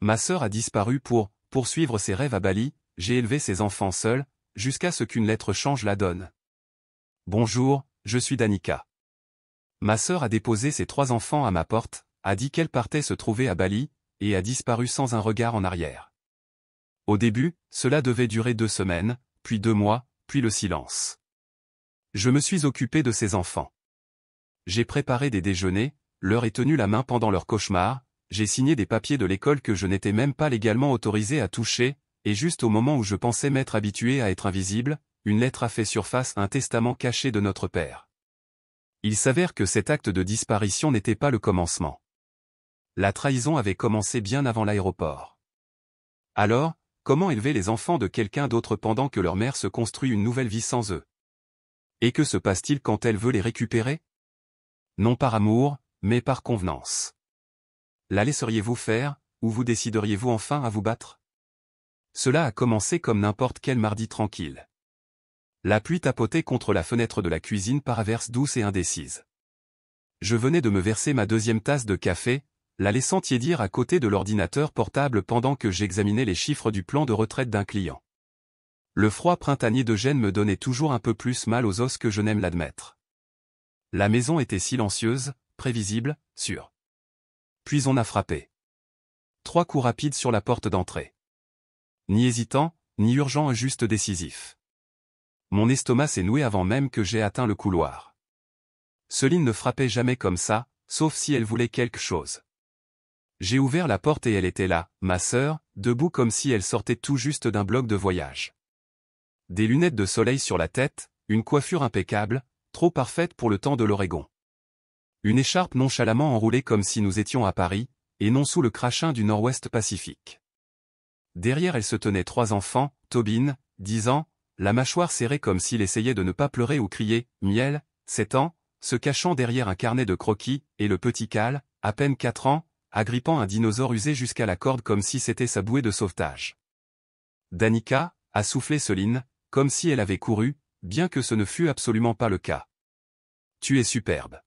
Ma sœur a disparu pour poursuivre ses rêves à Bali, j'ai élevé ses enfants seul, jusqu'à ce qu'une lettre change la donne. Bonjour, je suis Danica. Ma sœur a déposé ses 3 enfants à ma porte, a dit qu'elle partait se trouver à Bali, et a disparu sans un regard en arrière. Au début, cela devait durer 2 semaines, puis 2 mois, puis le silence. Je me suis occupé de ses enfants. J'ai préparé des déjeuners, leur ai tenu la main pendant leur cauchemar, j'ai signé des papiers de l'école que je n'étais même pas légalement autorisé à toucher, et juste au moment où je pensais m'être habitué à être invisible, une lettre a fait surface, un testament caché de notre père. Il s'avère que cet acte de disparition n'était pas le commencement. La trahison avait commencé bien avant l'aéroport. Alors, comment élever les enfants de quelqu'un d'autre pendant que leur mère se construit une nouvelle vie sans eux? Et que se passe-t-il quand elle veut les récupérer? Non par amour, mais par convenance. La laisseriez-vous faire, ou vous décideriez-vous enfin à vous battre? Cela a commencé comme n'importe quel mardi tranquille. La pluie tapotait contre la fenêtre de la cuisine par averses douces et indécises. Je venais de me verser ma 2e tasse de café, la laissant tiédir à côté de l'ordinateur portable pendant que j'examinais les chiffres du plan de retraite d'un client. Le froid printanier de Gênes me donnait toujours un peu plus mal aux os que je n'aime l'admettre. La maison était silencieuse, prévisible, sûre. Puis on a frappé. 3 coups rapides sur la porte d'entrée. Ni hésitant, ni urgent, juste décisif. Mon estomac s'est noué avant même que j'aie atteint le couloir. Céline ne frappait jamais comme ça, sauf si elle voulait quelque chose. J'ai ouvert la porte et elle était là, ma sœur, debout comme si elle sortait tout juste d'un blog de voyage. Des lunettes de soleil sur la tête, une coiffure impeccable, trop parfaite pour le temps de l'Oregon. Une écharpe nonchalamment enroulée comme si nous étions à Paris, et non sous le crachin du Nord-Ouest Pacifique. Derrière elle se tenaient 3 enfants, Tobin, 10 ans, la mâchoire serrée comme s'il essayait de ne pas pleurer ou crier, Miel, 7 ans, se cachant derrière un carnet de croquis, et le petit Cal, à peine 4 ans, agrippant un dinosaure usé jusqu'à la corde comme si c'était sa bouée de sauvetage. Danica, a soufflé Céline, comme si elle avait couru, bien que ce ne fût absolument pas le cas. Tu es superbe.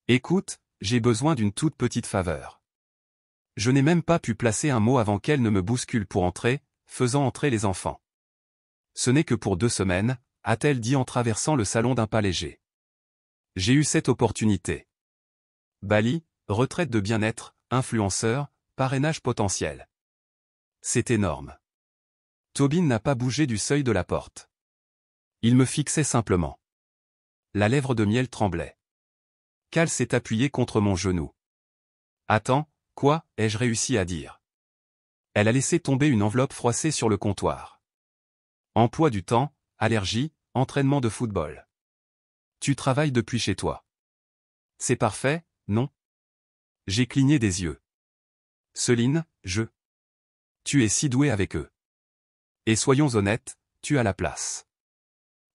Écoute, j'ai besoin d'une toute petite faveur. Je n'ai même pas pu placer un mot avant qu'elle ne me bouscule pour entrer, faisant entrer les enfants. Ce n'est que pour 2 semaines, a-t-elle dit en traversant le salon d'un pas léger. J'ai eu cette opportunité. Bali, retraite de bien-être, influenceur, parrainage potentiel. C'est énorme. Tobin n'a pas bougé du seuil de la porte. Il me fixait simplement. La lèvre de Miel tremblait. Cal s'est appuyé contre mon genou. Attends, quoi, ai-je réussi à dire? Elle a laissé tomber une enveloppe froissée sur le comptoir. Emploi du temps, allergie, entraînement de football. Tu travailles depuis chez toi. C'est parfait, non? J'ai cligné des yeux. Céline, Tu es si douée avec eux. Et soyons honnêtes, tu as la place.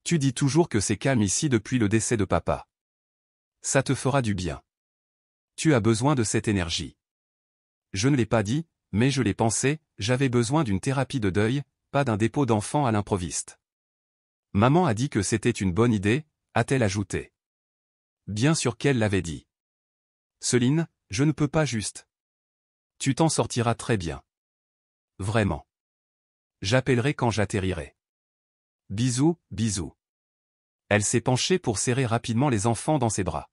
Tu dis toujours que c'est calme ici depuis le décès de papa. Ça te fera du bien. Tu as besoin de cette énergie. Je ne l'ai pas dit, mais je l'ai pensé, j'avais besoin d'une thérapie de deuil, pas d'un dépôt d'enfants à l'improviste. Maman a dit que c'était une bonne idée, a-t-elle ajouté. Bien sûr qu'elle l'avait dit. Céline, je ne peux pas juste. Tu t'en sortiras très bien. Vraiment. J'appellerai quand j'atterrirai. Bisous, bisous. Elle s'est penchée pour serrer rapidement les enfants dans ses bras.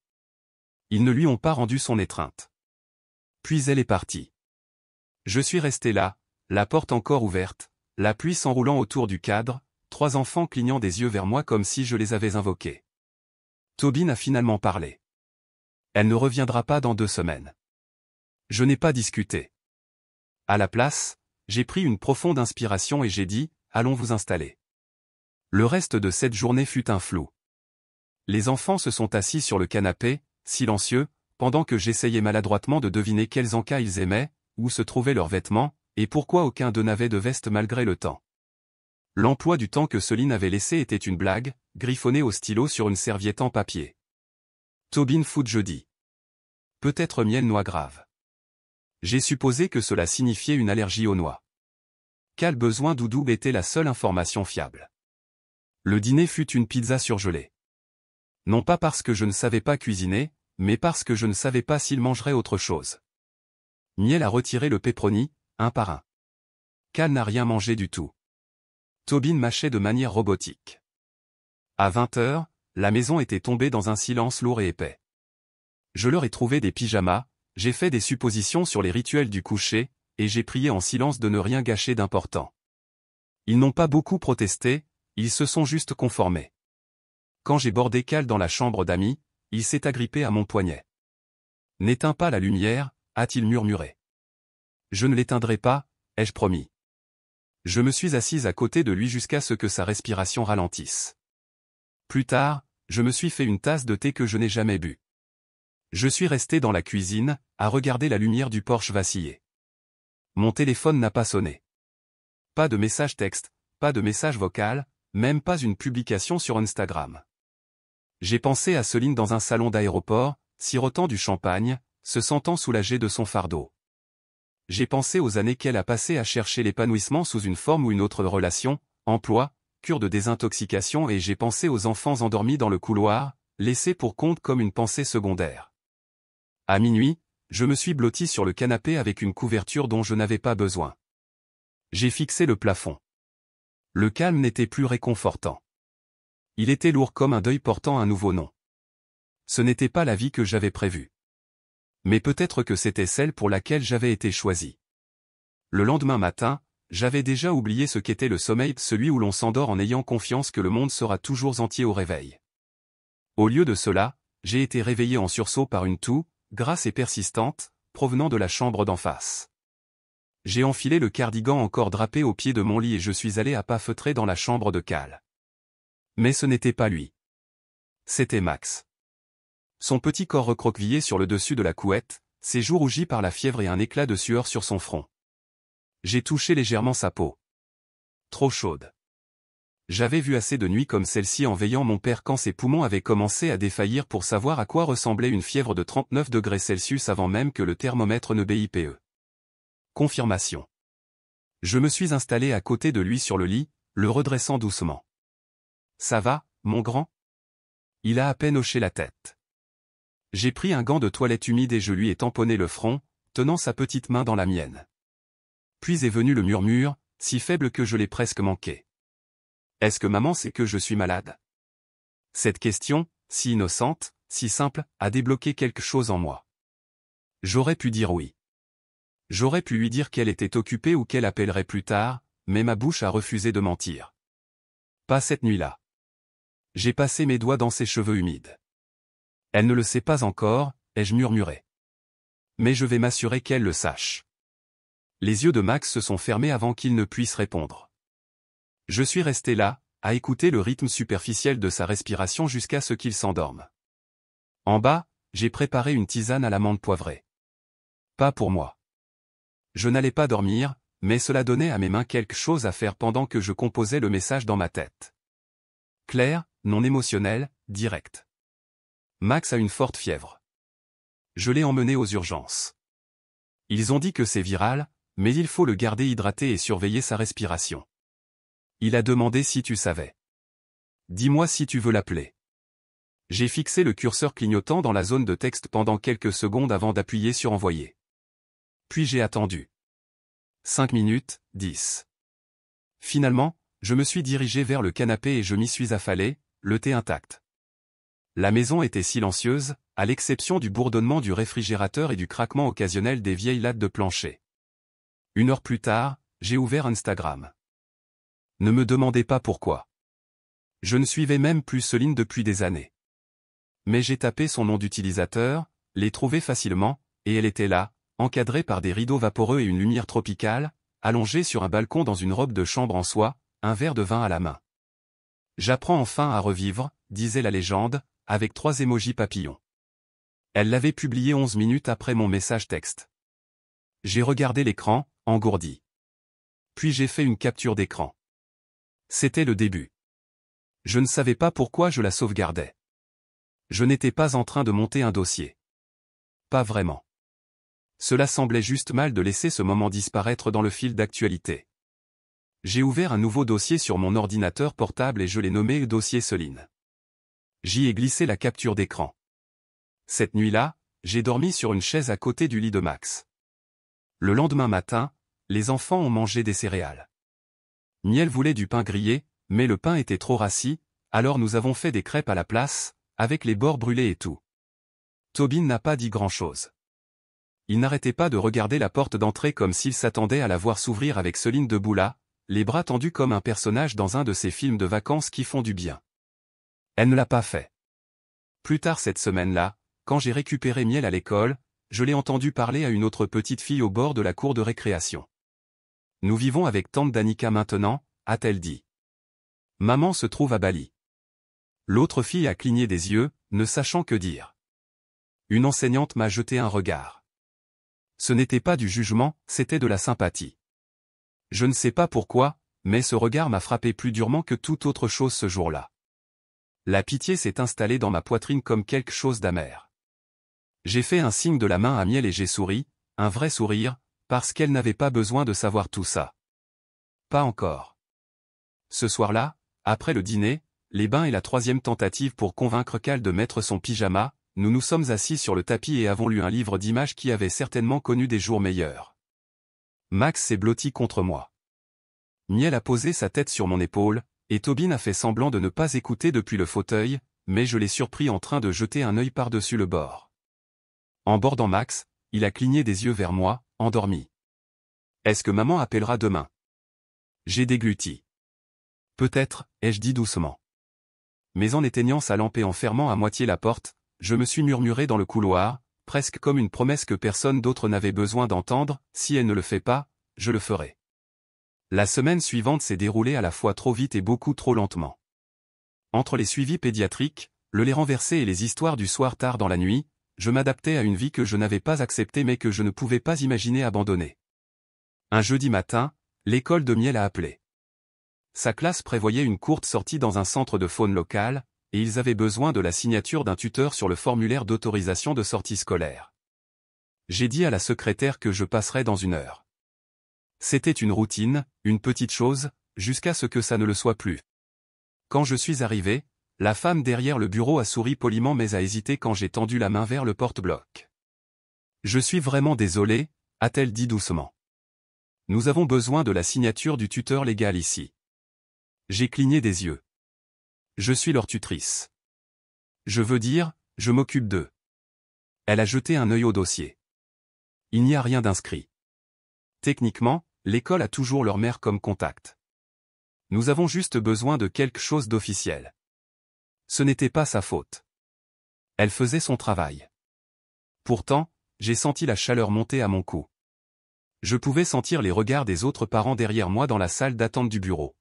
Ils ne lui ont pas rendu son étreinte. Puis elle est partie. Je suis resté là, la porte encore ouverte, la pluie s'enroulant autour du cadre, 3 enfants clignant des yeux vers moi comme si je les avais invoqués. Tobin a finalement parlé. Elle ne reviendra pas dans 2 semaines. Je n'ai pas discuté. À la place, j'ai pris une profonde inspiration et j'ai dit, allons vous installer. Le reste de cette journée fut un flou. Les enfants se sont assis sur le canapé, silencieux, pendant que j'essayais maladroitement de deviner quels encas ils aimaient, où se trouvaient leurs vêtements, et pourquoi aucun d'eux n'avait de veste malgré le temps. L'emploi du temps que Céline avait laissé était une blague, griffonnée au stylo sur une serviette en papier. Tobin foot jeudi. Peut-être miel noix grave. J'ai supposé que cela signifiait une allergie aux noix. Quel besoin doudou était la seule information fiable. Le dîner fut une pizza surgelée. Non pas parce que je ne savais pas cuisiner, mais parce que je ne savais pas s'il mangerait autre chose. Miel a retiré le pepperoni, un par un. Cal n'a rien mangé du tout. Tobin mâchait de manière robotique. À 20 heures, la maison était tombée dans un silence lourd et épais. Je leur ai trouvé des pyjamas, j'ai fait des suppositions sur les rituels du coucher, et j'ai prié en silence de ne rien gâcher d'important. Ils n'ont pas beaucoup protesté, ils se sont juste conformés. Quand j'ai bordé Cal dans la chambre d'amis, il s'est agrippé à mon poignet. « N'éteins pas la lumière », a-t-il murmuré. « Je ne l'éteindrai pas », ai-je promis. Je me suis assise à côté de lui jusqu'à ce que sa respiration ralentisse. Plus tard, je me suis fait une tasse de thé que je n'ai jamais bu. Je suis resté dans la cuisine, à regarder la lumière du porche vaciller. Mon téléphone n'a pas sonné. Pas de message texte, pas de message vocal, même pas une publication sur Instagram. J'ai pensé à Céline dans un salon d'aéroport, sirotant du champagne, se sentant soulagée de son fardeau. J'ai pensé aux années qu'elle a passées à chercher l'épanouissement sous une forme ou une autre relation, emploi, cure de désintoxication, et j'ai pensé aux enfants endormis dans le couloir, laissés pour compte comme une pensée secondaire. À minuit, je me suis blotti sur le canapé avec une couverture dont je n'avais pas besoin. J'ai fixé le plafond. Le calme n'était plus réconfortant. Il était lourd comme un deuil portant un nouveau nom. Ce n'était pas la vie que j'avais prévue. Mais peut-être que c'était celle pour laquelle j'avais été choisi. Le lendemain matin, j'avais déjà oublié ce qu'était le sommeil, celui où l'on s'endort en ayant confiance que le monde sera toujours entier au réveil. Au lieu de cela, j'ai été réveillé en sursaut par une toux, grasse et persistante, provenant de la chambre d'en face. J'ai enfilé le cardigan encore drapé au pied de mon lit et je suis allé à pas feutrés dans la chambre de Cal. Mais ce n'était pas lui. C'était Max. Son petit corps recroquevillé sur le dessus de la couette, ses joues rougies par la fièvre et un éclat de sueur sur son front. J'ai touché légèrement sa peau. Trop chaude. J'avais vu assez de nuits comme celle-ci en veillant mon père quand ses poumons avaient commencé à défaillir pour savoir à quoi ressemblait une fièvre de 39 degrés Celsius avant même que le thermomètre ne BIPE. Confirmation. Je me suis installé à côté de lui sur le lit, le redressant doucement. Ça va, mon grand ? Il a à peine hoché la tête. J'ai pris un gant de toilette humide et je lui ai tamponné le front, tenant sa petite main dans la mienne. Puis est venu le murmure, si faible que je l'ai presque manqué. Est-ce que maman sait que je suis malade ? Cette question, si innocente, si simple, a débloqué quelque chose en moi. J'aurais pu dire oui. J'aurais pu lui dire qu'elle était occupée ou qu'elle appellerait plus tard, mais ma bouche a refusé de mentir. Pas cette nuit-là. J'ai passé mes doigts dans ses cheveux humides. Elle ne le sait pas encore, ai-je murmuré. Mais je vais m'assurer qu'elle le sache. Les yeux de Max se sont fermés avant qu'il ne puisse répondre. Je suis resté là, à écouter le rythme superficiel de sa respiration jusqu'à ce qu'il s'endorme. En bas, j'ai préparé une tisane à l'amande poivrée. Pas pour moi. Je n'allais pas dormir, mais cela donnait à mes mains quelque chose à faire pendant que je composais le message dans ma tête. Clair, non émotionnel, direct. Max a une forte fièvre. Je l'ai emmené aux urgences. Ils ont dit que c'est viral, mais il faut le garder hydraté et surveiller sa respiration. Il a demandé si tu savais. Dis-moi si tu veux l'appeler. J'ai fixé le curseur clignotant dans la zone de texte pendant quelques secondes avant d'appuyer sur envoyer. Puis j'ai attendu. 5 minutes, 10. Finalement, je me suis dirigé vers le canapé et je m'y suis affalé, le thé intact. La maison était silencieuse, à l'exception du bourdonnement du réfrigérateur et du craquement occasionnel des vieilles lattes de plancher. 1 heure plus tard, j'ai ouvert Instagram. Ne me demandez pas pourquoi. Je ne suivais même plus Céline depuis des années. Mais j'ai tapé son nom d'utilisateur, l'ai trouvée facilement, et elle était là, encadrée par des rideaux vaporeux et une lumière tropicale, allongée sur un balcon dans une robe de chambre en soie, un verre de vin à la main. J'apprends enfin à revivre, disait la légende, avec 3 émojis papillons. Elle l'avait publié 11 minutes après mon message texte. J'ai regardé l'écran, engourdi. Puis j'ai fait une capture d'écran. C'était le début. Je ne savais pas pourquoi je la sauvegardais. Je n'étais pas en train de monter un dossier. Pas vraiment. Cela semblait juste mal de laisser ce moment disparaître dans le fil d'actualité. J'ai ouvert un nouveau dossier sur mon ordinateur portable et je l'ai nommé dossier Céline. J'y ai glissé la capture d'écran. Cette nuit-là, j'ai dormi sur une chaise à côté du lit de Max. Le lendemain matin, les enfants ont mangé des céréales. Miel voulait du pain grillé, mais le pain était trop rassis, alors nous avons fait des crêpes à la place, avec les bords brûlés et tout. Tobin n'a pas dit grand-chose. Il n'arrêtait pas de regarder la porte d'entrée comme s'il s'attendait à la voir s'ouvrir avec Céline debout là, les bras tendus comme un personnage dans un de ces films de vacances qui font du bien. Elle ne l'a pas fait. Plus tard cette semaine-là, quand j'ai récupéré Miel à l'école, je l'ai entendu parler à une autre petite fille au bord de la cour de récréation. « Nous vivons avec tante Danica maintenant », a-t-elle dit. « Maman se trouve à Bali. » L'autre fille a cligné des yeux, ne sachant que dire. Une enseignante m'a jeté un regard. Ce n'était pas du jugement, c'était de la sympathie. Je ne sais pas pourquoi, mais ce regard m'a frappé plus durement que toute autre chose ce jour-là. La pitié s'est installée dans ma poitrine comme quelque chose d'amer. J'ai fait un signe de la main à Miel et j'ai souri, un vrai sourire, parce qu'elle n'avait pas besoin de savoir tout ça. Pas encore. Ce soir-là, après le dîner, les bains et la troisième tentative pour convaincre Cal de mettre son pyjama, nous nous sommes assis sur le tapis et avons lu un livre d'images qui avait certainement connu des jours meilleurs. Max s'est blotti contre moi. Miel a posé sa tête sur mon épaule, et Tobin a fait semblant de ne pas écouter depuis le fauteuil, mais je l'ai surpris en train de jeter un œil par-dessus le bord. En bordant Max, il a cligné des yeux vers moi, endormi. « Est-ce que maman appellera demain ?» J'ai dégluti. « Peut-être, ai-je dit doucement. » Mais en éteignant sa lampe et en fermant à moitié la porte, je me suis murmuré dans le couloir, presque comme une promesse que personne d'autre n'avait besoin d'entendre, si elle ne le fait pas, je le ferai. La semaine suivante s'est déroulée à la fois trop vite et beaucoup trop lentement. Entre les suivis pédiatriques, le lait renversé et les histoires du soir tard dans la nuit, je m'adaptais à une vie que je n'avais pas acceptée mais que je ne pouvais pas imaginer abandonner. Un jeudi matin, l'école de Miel a appelé. Sa classe prévoyait une courte sortie dans un centre de faune local, et ils avaient besoin de la signature d'un tuteur sur le formulaire d'autorisation de sortie scolaire. J'ai dit à la secrétaire que je passerais dans 1 heure. C'était une routine, une petite chose, jusqu'à ce que ça ne le soit plus. Quand je suis arrivé, la femme derrière le bureau a souri poliment mais a hésité quand j'ai tendu la main vers le porte-bloc. « Je suis vraiment désolé », a-t-elle dit doucement. « Nous avons besoin de la signature du tuteur légal ici. » J'ai cligné des yeux. Je suis leur tutrice. Je veux dire, je m'occupe d'eux. Elle a jeté un œil au dossier. Il n'y a rien d'inscrit. Techniquement, l'école a toujours leur mère comme contact. Nous avons juste besoin de quelque chose d'officiel. Ce n'était pas sa faute. Elle faisait son travail. Pourtant, j'ai senti la chaleur monter à mon cou. Je pouvais sentir les regards des autres parents derrière moi dans la salle d'attente du bureau.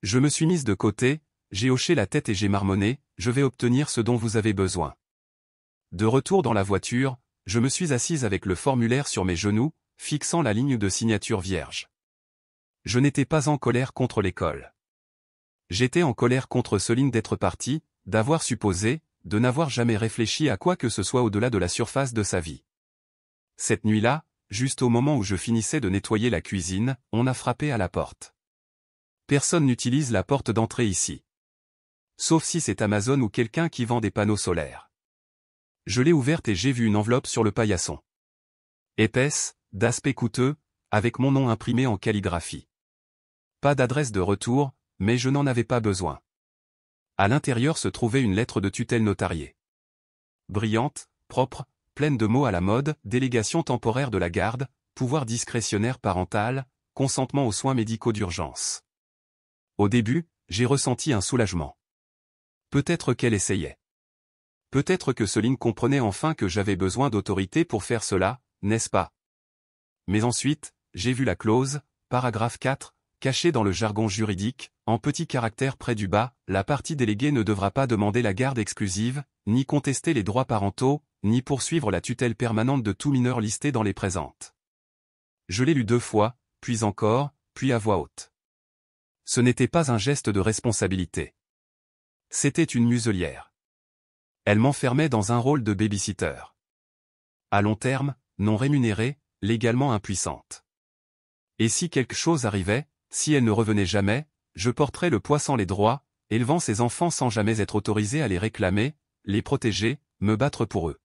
Je me suis mise de côté, j'ai hoché la tête et j'ai marmonné, « Je vais obtenir ce dont vous avez besoin. » De retour dans la voiture, je me suis assise avec le formulaire sur mes genoux, fixant la ligne de signature vierge. Je n'étais pas en colère contre l'école. J'étais en colère contre Céline d'être partie, d'avoir supposé, de n'avoir jamais réfléchi à quoi que ce soit au-delà de la surface de sa vie. Cette nuit-là, juste au moment où je finissais de nettoyer la cuisine, on a frappé à la porte. Personne n'utilise la porte d'entrée ici. Sauf si c'est Amazon ou quelqu'un qui vend des panneaux solaires. Je l'ai ouverte et j'ai vu une enveloppe sur le paillasson. Épaisse, d'aspect coûteux, avec mon nom imprimé en calligraphie. Pas d'adresse de retour, mais je n'en avais pas besoin. À l'intérieur se trouvait une lettre de tutelle notariée. Brillante, propre, pleine de mots à la mode, délégation temporaire de la garde, pouvoir discrétionnaire parental, consentement aux soins médicaux d'urgence. Au début, j'ai ressenti un soulagement. Peut-être qu'elle essayait. Peut-être que Céline comprenait enfin que j'avais besoin d'autorité pour faire cela, n'est-ce pas? Mais ensuite, j'ai vu la clause, paragraphe 4, cachée dans le jargon juridique, en petits caractères près du bas, la partie déléguée ne devra pas demander la garde exclusive, ni contester les droits parentaux, ni poursuivre la tutelle permanente de tout mineur listé dans les présentes. Je l'ai lu 2 fois, puis encore, puis à voix haute. Ce n'était pas un geste de responsabilité. C'était une muselière. Elle m'enfermait dans un rôle de baby-sitter. À long terme, non rémunérée, légalement impuissante. Et si quelque chose arrivait, si elle ne revenait jamais, je porterais le poids sans les droits, élevant ses enfants sans jamais être autorisé à les réclamer, les protéger, me battre pour eux.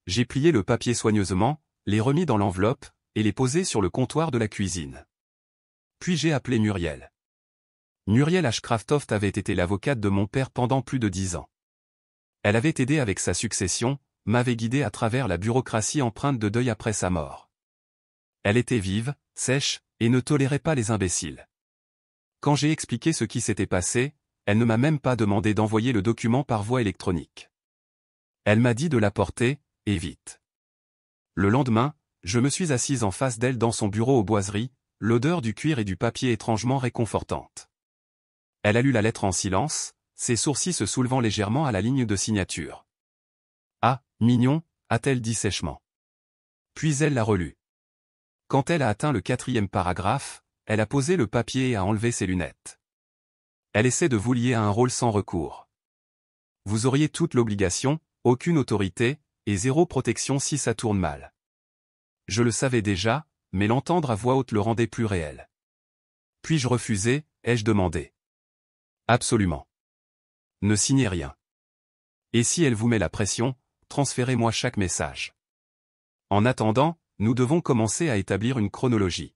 J'ai plié le papier soigneusement, les remis dans l'enveloppe, et les poser sur le comptoir de la cuisine. Puis j'ai appelé Muriel. Muriel Ashcraftoft avait été l'avocate de mon père pendant plus de 10 ans. Elle avait aidé avec sa succession, m'avait guidé à travers la bureaucratie empreinte de deuil après sa mort. Elle était vive, sèche, et ne tolérait pas les imbéciles. Quand j'ai expliqué ce qui s'était passé, elle ne m'a même pas demandé d'envoyer le document par voie électronique. Elle m'a dit de l'apporter, et vite. Le lendemain, je me suis assise en face d'elle dans son bureau aux Boiseries, l'odeur du cuir et du papier étrangement réconfortante. Elle a lu la lettre en silence, ses sourcils se soulevant légèrement à la ligne de signature. « Ah, mignon », a-t-elle dit sèchement. Puis elle l'a relu. Quand elle a atteint le 4e paragraphe, elle a posé le papier et a enlevé ses lunettes. Elle essaie de vous lier à un rôle sans recours. Vous auriez toute l'obligation, aucune autorité, et zéro protection si ça tourne mal. Je le savais déjà, mais l'entendre à voix haute le rendait plus réel. Puis-je refuser, ai-je demandé. Absolument. Ne signez rien. Et si elle vous met la pression, transférez-moi chaque message. En attendant, nous devons commencer à établir une chronologie.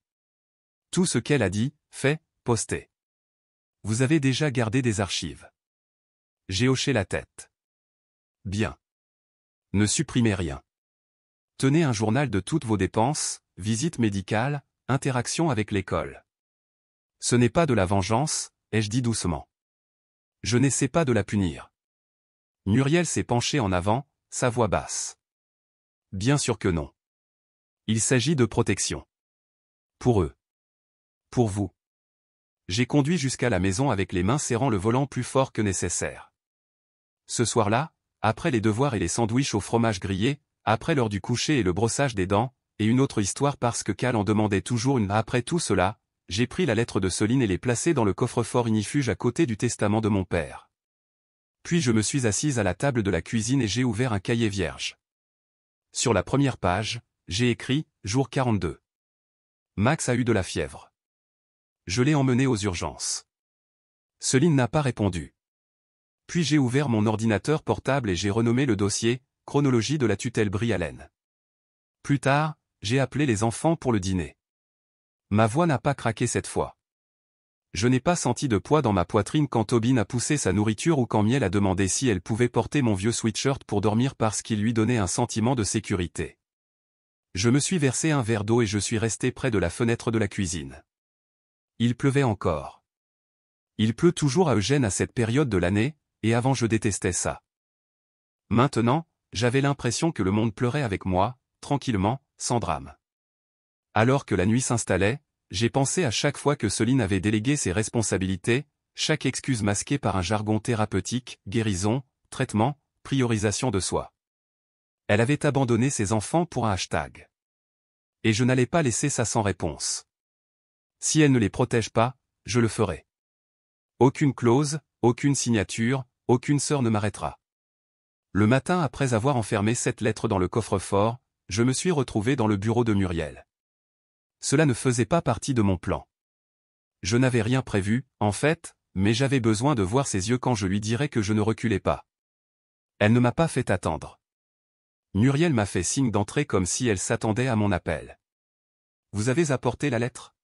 Tout ce qu'elle a dit, fait, posté. Vous avez déjà gardé des archives. J'ai hoché la tête. Bien. Ne supprimez rien. Tenez un journal de toutes vos dépenses, visites médicales, interactions avec l'école. Ce n'est pas de la vengeance, ai-je dit doucement. Je n'essaie pas de la punir. Muriel s'est penchée en avant, sa voix basse. Bien sûr que non. Il s'agit de protection. Pour eux. Pour vous. J'ai conduit jusqu'à la maison avec les mains serrant le volant plus fort que nécessaire. Ce soir-là, après les devoirs et les sandwichs au fromage grillé, après l'heure du coucher et le brossage des dents, et une autre histoire parce que Cal en demandait toujours une après tout cela, j'ai pris la lettre de Soline et l'ai placée dans le coffre-fort ignifuge à côté du testament de mon père. Puis je me suis assise à la table de la cuisine et j'ai ouvert un cahier vierge. Sur la première page, j'ai écrit « Jour 42 ». Max a eu de la fièvre. Je l'ai emmené aux urgences. Soline n'a pas répondu. Puis j'ai ouvert mon ordinateur portable et j'ai renommé le dossier « Chronologie de la tutelle Brie-Allen ». Plus tard, j'ai appelé les enfants pour le dîner. Ma voix n'a pas craqué cette fois. Je n'ai pas senti de poids dans ma poitrine quand Tobin a poussé sa nourriture ou quand Miel a demandé si elle pouvait porter mon vieux sweatshirt pour dormir parce qu'il lui donnait un sentiment de sécurité. Je me suis versé un verre d'eau et je suis resté près de la fenêtre de la cuisine. Il pleuvait encore. Il pleut toujours à Eugène à cette période de l'année, et avant je détestais ça. Maintenant, j'avais l'impression que le monde pleurait avec moi, tranquillement, sans drame. Alors que la nuit s'installait, j'ai pensé à chaque fois que Soline avait délégué ses responsabilités, chaque excuse masquée par un jargon thérapeutique, guérison, traitement, priorisation de soi. Elle avait abandonné ses enfants pour un hashtag. Et je n'allais pas laisser ça sans réponse. Si elle ne les protège pas, je le ferai. Aucune clause, aucune signature, aucune sœur ne m'arrêtera. Le matin après avoir enfermé cette lettre dans le coffre-fort, je me suis retrouvé dans le bureau de Muriel. Cela ne faisait pas partie de mon plan. Je n'avais rien prévu, en fait, mais j'avais besoin de voir ses yeux quand je lui dirais que je ne reculais pas. Elle ne m'a pas fait attendre. Muriel m'a fait signe d'entrer comme si elle s'attendait à mon appel. « Vous avez apporté la lettre ?»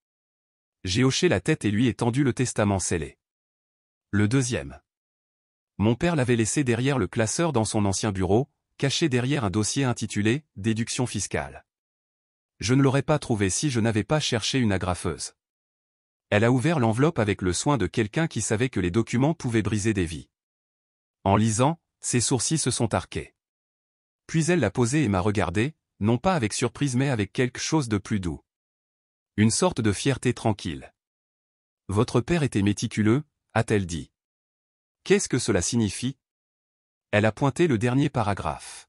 J'ai hoché la tête et lui ai tendu le testament scellé. Le deuxième. Mon père l'avait laissé derrière le classeur dans son ancien bureau, caché derrière un dossier intitulé « Déduction fiscale ». Je ne l'aurais pas trouvé si je n'avais pas cherché une agrafeuse. Elle a ouvert l'enveloppe avec le soin de quelqu'un qui savait que les documents pouvaient briser des vies. En lisant, ses sourcils se sont arqués. Puis elle l'a posé et m'a regardé, non pas avec surprise mais avec quelque chose de plus doux. Une sorte de fierté tranquille. « Votre père était méticuleux », a-t-elle dit. « Qu'est-ce que cela signifie ?» Elle a pointé le dernier paragraphe.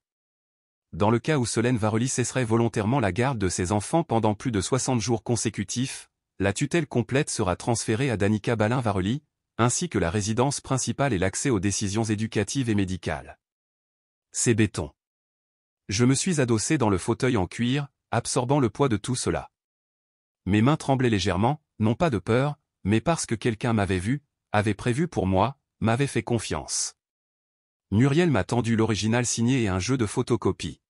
Dans le cas où Solène Varely cesserait volontairement la garde de ses enfants pendant plus de 60 jours consécutifs, la tutelle complète sera transférée à Danica Balin-Varely, ainsi que la résidence principale et l'accès aux décisions éducatives et médicales. C'est béton. Je me suis adossé dans le fauteuil en cuir, absorbant le poids de tout cela. Mes mains tremblaient légèrement, non pas de peur, mais parce que quelqu'un m'avait vu, avait prévu pour moi, m'avait fait confiance. Muriel m'a tendu l'original signé et un jeu de photocopie.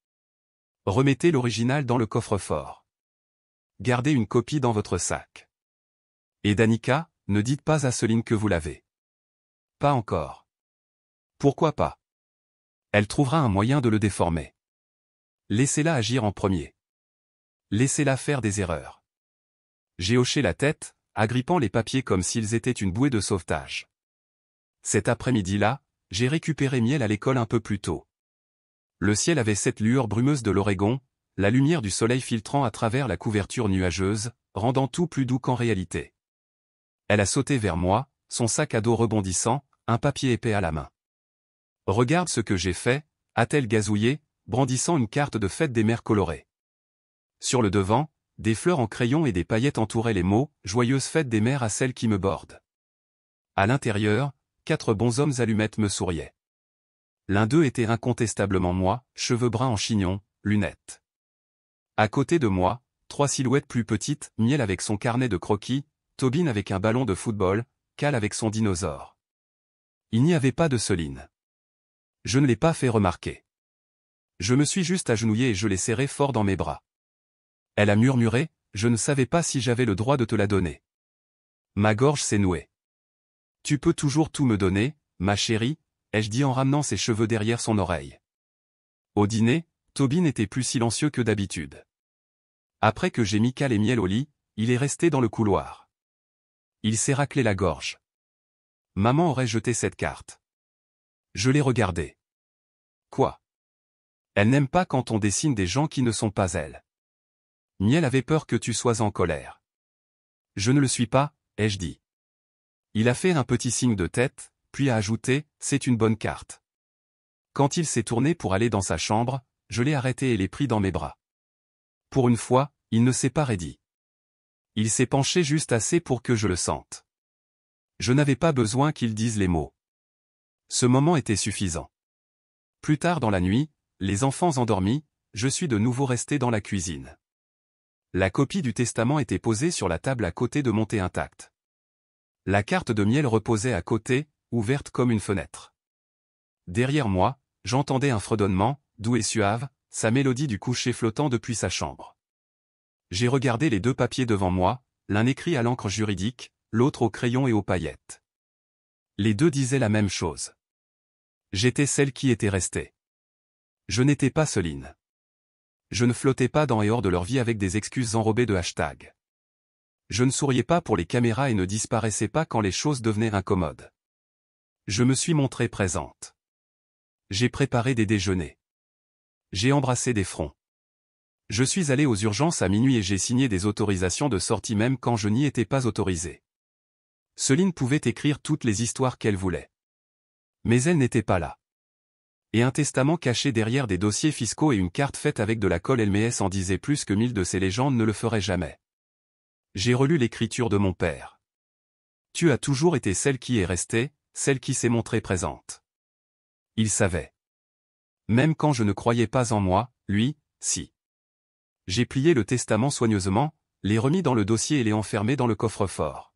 Remettez l'original dans le coffre-fort. Gardez une copie dans votre sac. Et Danica, ne dites pas à Céline que vous l'avez. Pas encore. Pourquoi pas? Elle trouvera un moyen de le déformer. Laissez-la agir en premier. Laissez-la faire des erreurs. J'ai hoché la tête, agrippant les papiers comme s'ils étaient une bouée de sauvetage. Cet après-midi-là, j'ai récupéré Miel à l'école un peu plus tôt. Le ciel avait cette lueur brumeuse de l'Oregon, la lumière du soleil filtrant à travers la couverture nuageuse, rendant tout plus doux qu'en réalité. Elle a sauté vers moi, son sac à dos rebondissant, un papier épais à la main. « Regarde ce que j'ai fait », a-t-elle gazouillé, brandissant une carte de fête des mers colorée. Sur le devant, des fleurs en crayon et des paillettes entouraient les mots « Joyeuse fête des mères à celles qui me bordent ». À l'intérieur, 4 bonshommes allumettes me souriaient. L'un d'eux était incontestablement moi, cheveux bruns en chignon, lunettes. À côté de moi, 3 silhouettes plus petites, Miel avec son carnet de croquis, Tobin avec un ballon de football, Cal avec son dinosaure. Il n'y avait pas de Céline. Je ne l'ai pas fait remarquer. Je me suis juste agenouillé et je l'ai serré fort dans mes bras. Elle a murmuré, je ne savais pas si j'avais le droit de te la donner. Ma gorge s'est nouée. Tu peux toujours tout me donner, ma chérie, ai-je dit en ramenant ses cheveux derrière son oreille. Au dîner, Tobin était plus silencieux que d'habitude. Après que j'ai mis Cal et Miel au lit, il est resté dans le couloir. Il s'est raclé la gorge. Maman aurait jeté cette carte. Je l'ai regardée. Quoi? Elle n'aime pas quand on dessine des gens qui ne sont pas elle. Miel avait peur que tu sois en colère. Je ne le suis pas, ai-je dit. Il a fait un petit signe de tête, puis a ajouté, c'est une bonne carte. Quand il s'est tourné pour aller dans sa chambre, je l'ai arrêté et l'ai pris dans mes bras. Pour une fois, il ne s'est pas raidi. Il s'est penché juste assez pour que je le sente. Je n'avais pas besoin qu'il dise les mots. Ce moment était suffisant. Plus tard dans la nuit, les enfants endormis, je suis de nouveau resté dans la cuisine. La copie du testament était posée sur la table à côté de mon thé intact. La carte de Miel reposait à côté, ouverte comme une fenêtre. Derrière moi, j'entendais un fredonnement, doux et suave, sa mélodie du coucher flottant depuis sa chambre. J'ai regardé les 2 papiers devant moi, l'un écrit à l'encre juridique, l'autre au crayon et aux paillettes. Les 2 disaient la même chose. J'étais celle qui était restée. Je n'étais pas Céline. Je ne flottais pas dans et hors de leur vie avec des excuses enrobées de hashtags. Je ne souriais pas pour les caméras et ne disparaissais pas quand les choses devenaient incommodes. Je me suis montrée présente. J'ai préparé des déjeuners. J'ai embrassé des fronts. Je suis allé aux urgences à minuit et j'ai signé des autorisations de sortie même quand je n'y étais pas autorisé. Céline pouvait écrire toutes les histoires qu'elle voulait. Mais elle n'était pas là. Et un testament caché derrière des dossiers fiscaux et une carte faite avec de la colle LMS en disait plus que 1000 de ces légendes ne le feraient jamais. J'ai relu l'écriture de mon père. Tu as toujours été celle qui est restée, celle qui s'est montrée présente. Il savait. Même quand je ne croyais pas en moi, lui, si. J'ai plié le testament soigneusement, l'ai remis dans le dossier et l'ai enfermé dans le coffre-fort.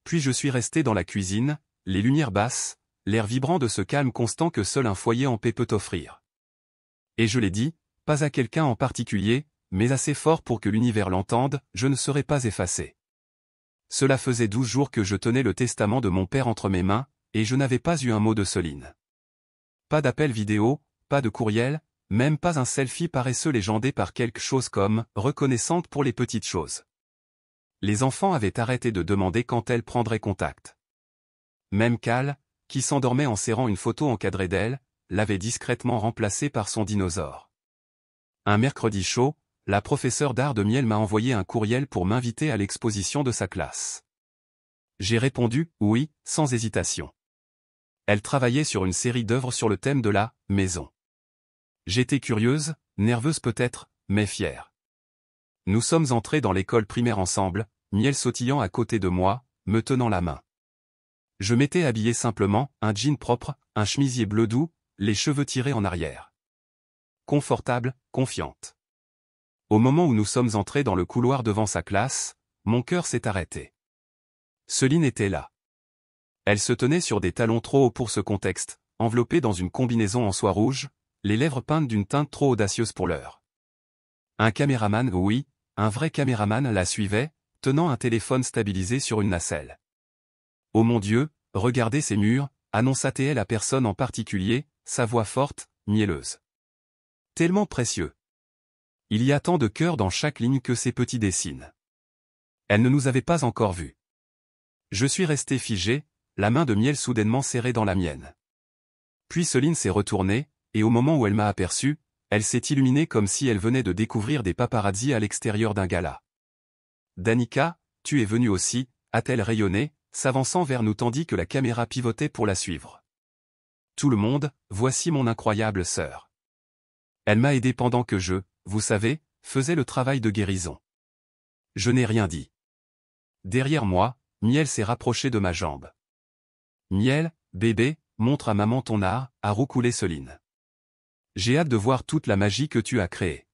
Puis je suis resté dans la cuisine, les lumières basses, l'air vibrant de ce calme constant que seul un foyer en paix peut offrir. Et je l'ai dit, pas à quelqu'un en particulier, mais assez fort pour que l'univers l'entende, je ne serai pas effacé. Cela faisait 12 jours que je tenais le testament de mon père entre mes mains, et je n'avais pas eu un mot de Céline. Pas d'appel vidéo, pas de courriel, même pas un selfie paresseux légendé par quelque chose comme « reconnaissante pour les petites choses ». Les enfants avaient arrêté de demander quand elle prendrait contact. Même Cal, qui s'endormait en serrant une photo encadrée d'elle, l'avait discrètement remplacée par son dinosaure. Un mercredi chaud, la professeure d'art de Miel m'a envoyé un courriel pour m'inviter à l'exposition de sa classe. J'ai répondu « oui », sans hésitation. Elle travaillait sur une série d'œuvres sur le thème de la « maison ». J'étais curieuse, nerveuse peut-être, mais fière. Nous sommes entrés dans l'école primaire ensemble, Miel sautillant à côté de moi, me tenant la main. Je m'étais habillé simplement, un jean propre, un chemisier bleu doux, les cheveux tirés en arrière. Confortable, confiante. Au moment où nous sommes entrés dans le couloir devant sa classe, mon cœur s'est arrêté. Céline était là. Elle se tenait sur des talons trop hauts pour ce contexte, enveloppée dans une combinaison en soie rouge, les lèvres peintes d'une teinte trop audacieuse pour l'heure. Un caméraman, oui, un vrai caméraman la suivait, tenant un téléphone stabilisé sur une nacelle. « Oh mon Dieu, regardez ces murs », annonça-t-elle à personne en particulier, sa voix forte, mielleuse. Tellement précieux. Il y a tant de cœur dans chaque ligne que ces petits dessinent. Elle ne nous avait pas encore vus. Je suis resté figé, la main de Miel soudainement serrée dans la mienne. Puis Céline s'est retournée, et au moment où elle m'a aperçu, elle s'est illuminée comme si elle venait de découvrir des paparazzis à l'extérieur d'un gala. « Danica, tu es venue aussi », a-t-elle rayonné, s'avançant vers nous tandis que la caméra pivotait pour la suivre. « Tout le monde, voici mon incroyable sœur. Elle m'a aidé pendant que je, vous savez, faisais le travail de guérison. » Je n'ai rien dit. Derrière moi, Miel s'est rapproché de ma jambe. « Miel, bébé, montre à maman ton art », a roucoulé Céline. « J'ai hâte de voir toute la magie que tu as créée. »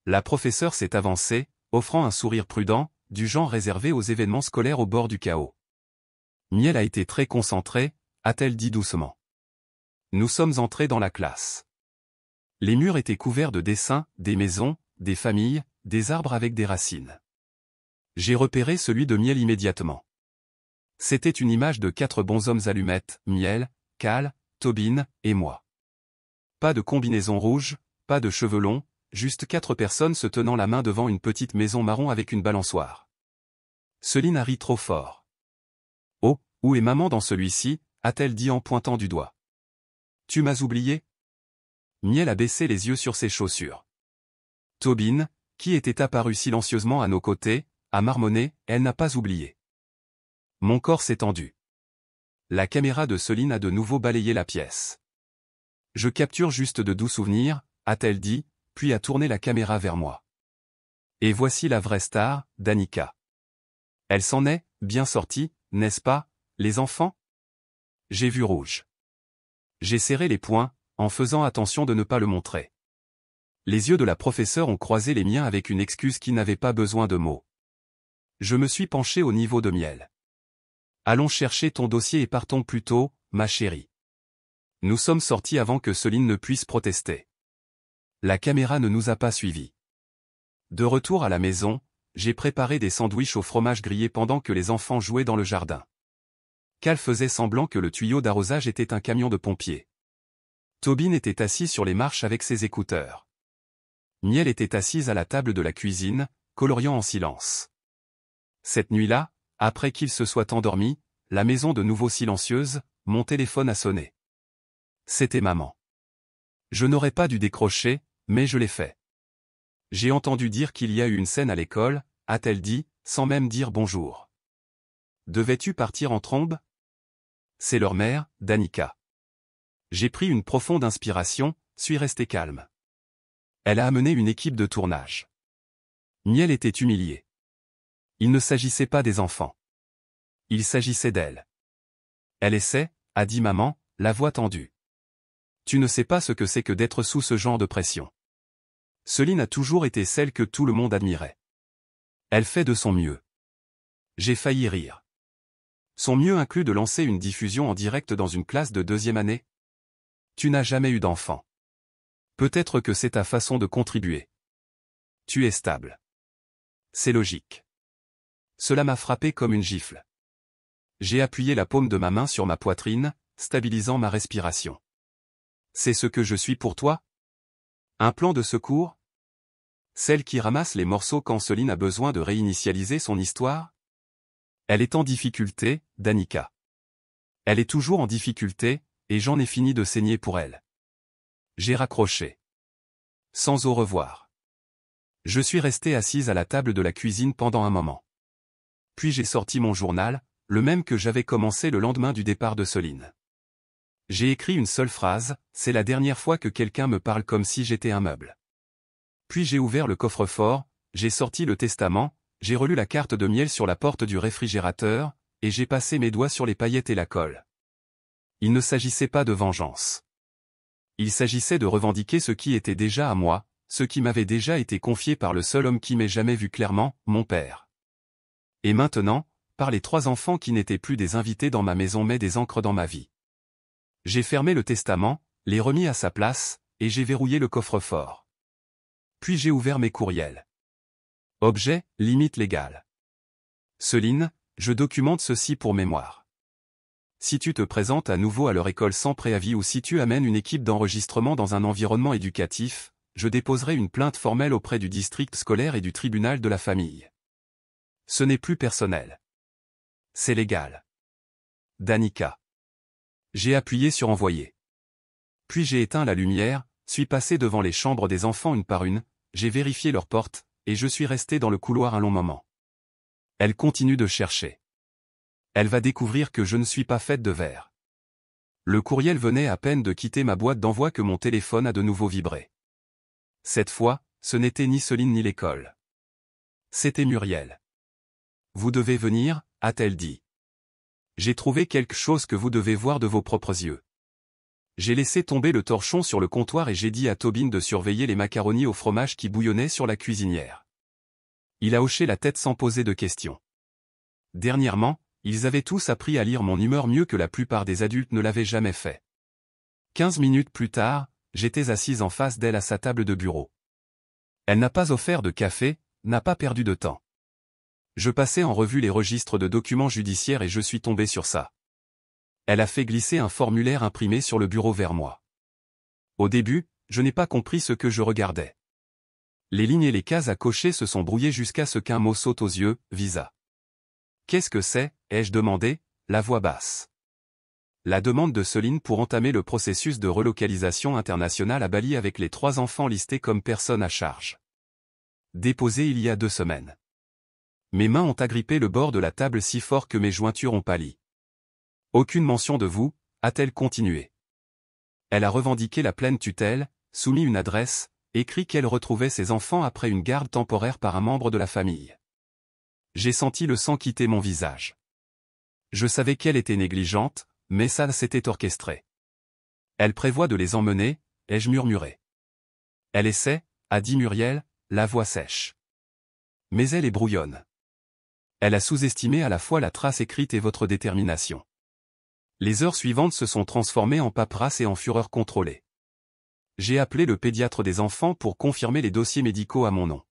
La professeure s'est avancée, offrant un sourire prudent, du genre réservé aux événements scolaires au bord du chaos. Miel a été très concentrée, a-t-elle dit doucement. Nous sommes entrés dans la classe. Les murs étaient couverts de dessins, des maisons, des familles, des arbres avec des racines. J'ai repéré celui de Miel immédiatement. C'était une image de 4 bonshommes allumettes, Miel, Cal, Tobin, et moi. Pas de combinaison rouge, pas de cheveux longs, juste 4 personnes se tenant la main devant une petite maison marron avec une balançoire. Céline a ri trop fort. « Oh, où est maman dans celui-ci » a-t-elle dit en pointant du doigt. « Tu m'as oublié ?» Miel a baissé les yeux sur ses chaussures. Tobin, qui était apparu silencieusement à nos côtés, a marmonné, elle n'a pas oublié. Mon corps s'est tendu. La caméra de Céline a de nouveau balayé la pièce. Je capture juste de doux souvenirs, a-t-elle dit, puis a tourné la caméra vers moi. Et voici la vraie star, Danica. Elle s'en est, bien sortie, n'est-ce pas, les enfants? J'ai vu rouge. J'ai serré les poings, en faisant attention de ne pas le montrer. Les yeux de la professeure ont croisé les miens avec une excuse qui n'avait pas besoin de mots. Je me suis penché au niveau de Miel. Allons chercher ton dossier et partons plus tôt, ma chérie. Nous sommes sortis avant que Céline ne puisse protester. La caméra ne nous a pas suivis. De retour à la maison, j'ai préparé des sandwichs au fromage grillé pendant que les enfants jouaient dans le jardin. Cal faisait semblant que le tuyau d'arrosage était un camion de pompiers. Tobin était assis sur les marches avec ses écouteurs. Miel était assise à la table de la cuisine, coloriant en silence. Cette nuit-là, après qu'il se soit endormi, la maison de nouveau silencieuse, mon téléphone a sonné. C'était maman. Je n'aurais pas dû décrocher, mais je l'ai fait. J'ai entendu dire qu'il y a eu une scène à l'école, a-t-elle dit, sans même dire bonjour. Devais-tu partir en trombe? C'est leur mère, Danica. J'ai pris une profonde inspiration, suis resté calme. Elle a amené une équipe de tournage. Miel était humiliée. Il ne s'agissait pas des enfants. Il s'agissait d'elle. Elle essaie, a dit maman, la voix tendue. Tu ne sais pas ce que c'est que d'être sous ce genre de pression. Céline a toujours été celle que tout le monde admirait. Elle fait de son mieux. J'ai failli rire. Son mieux inclut de lancer une diffusion en direct dans une classe de 2e année. Tu n'as jamais eu d'enfant. Peut-être que c'est ta façon de contribuer. Tu es stable. C'est logique. Cela m'a frappé comme une gifle. J'ai appuyé la paume de ma main sur ma poitrine, stabilisant ma respiration. C'est ce que je suis pour toi? Un plan de secours? Celle qui ramasse les morceaux quand Céline a besoin de réinitialiser son histoire? Elle est en difficulté, Danica. Elle est toujours en difficulté, et j'en ai fini de saigner pour elle. J'ai raccroché. Sans au revoir. Je suis resté assise à la table de la cuisine pendant un moment. Puis j'ai sorti mon journal, le même que j'avais commencé le lendemain du départ de Céline. J'ai écrit une seule phrase, c'est la dernière fois que quelqu'un me parle comme si j'étais un meuble. Puis j'ai ouvert le coffre-fort, j'ai sorti le testament, j'ai relu la carte de Miel sur la porte du réfrigérateur, et j'ai passé mes doigts sur les paillettes et la colle. Il ne s'agissait pas de vengeance. Il s'agissait de revendiquer ce qui était déjà à moi, ce qui m'avait déjà été confié par le seul homme qui m'ait jamais vu clairement, mon père. Et maintenant, par les 3 enfants qui n'étaient plus des invités dans ma maison mais des ancres dans ma vie. J'ai fermé le testament, l'ai remis à sa place, et j'ai verrouillé le coffre-fort. Puis j'ai ouvert mes courriels. Objet, limite légale. Céline, je documente ceci pour mémoire. Si tu te présentes à nouveau à leur école sans préavis ou si tu amènes une équipe d'enregistrement dans un environnement éducatif, je déposerai une plainte formelle auprès du district scolaire et du tribunal de la famille. Ce n'est plus personnel. C'est légal. Danica. J'ai appuyé sur envoyer. Puis j'ai éteint la lumière, suis passé devant les chambres des enfants une par une, j'ai vérifié leurs portes, et je suis resté dans le couloir un long moment. Elle continue de chercher. Elle va découvrir que je ne suis pas faite de verre. Le courriel venait à peine de quitter ma boîte d'envoi que mon téléphone a de nouveau vibré. Cette fois, ce n'était ni Céline ni l'école. C'était Muriel. Vous devez venir, a-t-elle dit. J'ai trouvé quelque chose que vous devez voir de vos propres yeux. J'ai laissé tomber le torchon sur le comptoir et j'ai dit à Tobin de surveiller les macaronis au fromage qui bouillonnaient sur la cuisinière. Il a hoché la tête sans poser de questions. Dernièrement, ils avaient tous appris à lire mon humeur mieux que la plupart des adultes ne l'avaient jamais fait. 15 minutes plus tard, j'étais assise en face d'elle à sa table de bureau. Elle n'a pas offert de café, n'a pas perdu de temps. Je passais en revue les registres de documents judiciaires et je suis tombé sur ça. Elle a fait glisser un formulaire imprimé sur le bureau vers moi. Au début, je n'ai pas compris ce que je regardais. Les lignes et les cases à cocher se sont brouillées jusqu'à ce qu'un mot saute aux yeux, visa. Qu'est-ce que c'est, ai-je demandé, la voix basse. La demande de Céline pour entamer le processus de relocalisation internationale à Bali avec les 3 enfants listés comme personnes à charge. Déposé il y a 2 semaines. Mes mains ont agrippé le bord de la table si fort que mes jointures ont pâli. Aucune mention de vous, a-t-elle continué. Elle a revendiqué la pleine tutelle, soumis une adresse, écrit qu'elle retrouvait ses enfants après une garde temporaire par un membre de la famille. J'ai senti le sang quitter mon visage. Je savais qu'elle était négligente, mais ça s'était orchestré. Elle prévoit de les emmener, ai-je murmuré. Elle essaie, a dit Muriel, la voix sèche. Mais elle est brouillonne. Elle a sous-estimé à la fois la trace écrite et votre détermination. Les heures suivantes se sont transformées en paperasse et en fureur contrôlée. J'ai appelé le pédiatre des enfants pour confirmer les dossiers médicaux à mon nom.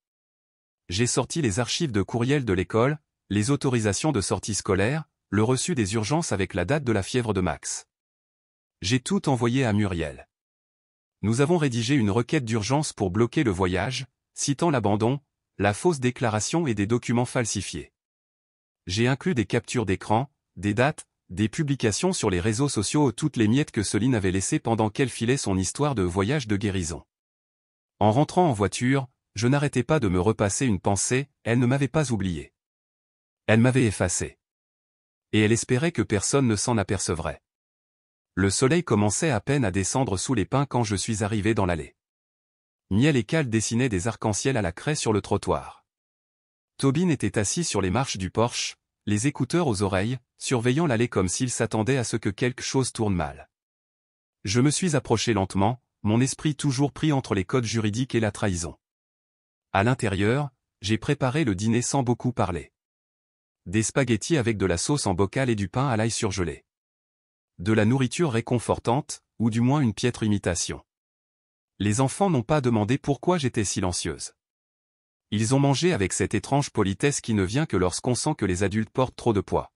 J'ai sorti les archives de courriel de l'école, les autorisations de sortie scolaire, le reçu des urgences avec la date de la fièvre de Max. J'ai tout envoyé à Muriel. Nous avons rédigé une requête d'urgence pour bloquer le voyage, citant l'abandon, la fausse déclaration et des documents falsifiés. J'ai inclus des captures d'écran, des dates, des publications sur les réseaux sociaux toutes les miettes que Céline avait laissées pendant qu'elle filait son histoire de voyage de guérison. En rentrant en voiture, je n'arrêtais pas de me repasser une pensée, elle ne m'avait pas oublié. Elle m'avait effacé. Et elle espérait que personne ne s'en apercevrait. Le soleil commençait à peine à descendre sous les pins quand je suis arrivé dans l'allée. Miel et Cal dessinaient des arcs-en-ciel à la craie sur le trottoir. Tobin était assis sur les marches du porche, les écouteurs aux oreilles, surveillant l'allée comme s'il s'attendait à ce que quelque chose tourne mal. Je me suis approché lentement, mon esprit toujours pris entre les codes juridiques et la trahison. À l'intérieur, j'ai préparé le dîner sans beaucoup parler. Des spaghettis avec de la sauce en bocal et du pain à l'ail surgelé. De la nourriture réconfortante, ou du moins une piètre imitation. Les enfants n'ont pas demandé pourquoi j'étais silencieuse. Ils ont mangé avec cette étrange politesse qui ne vient que lorsqu'on sent que les adultes portent trop de poids.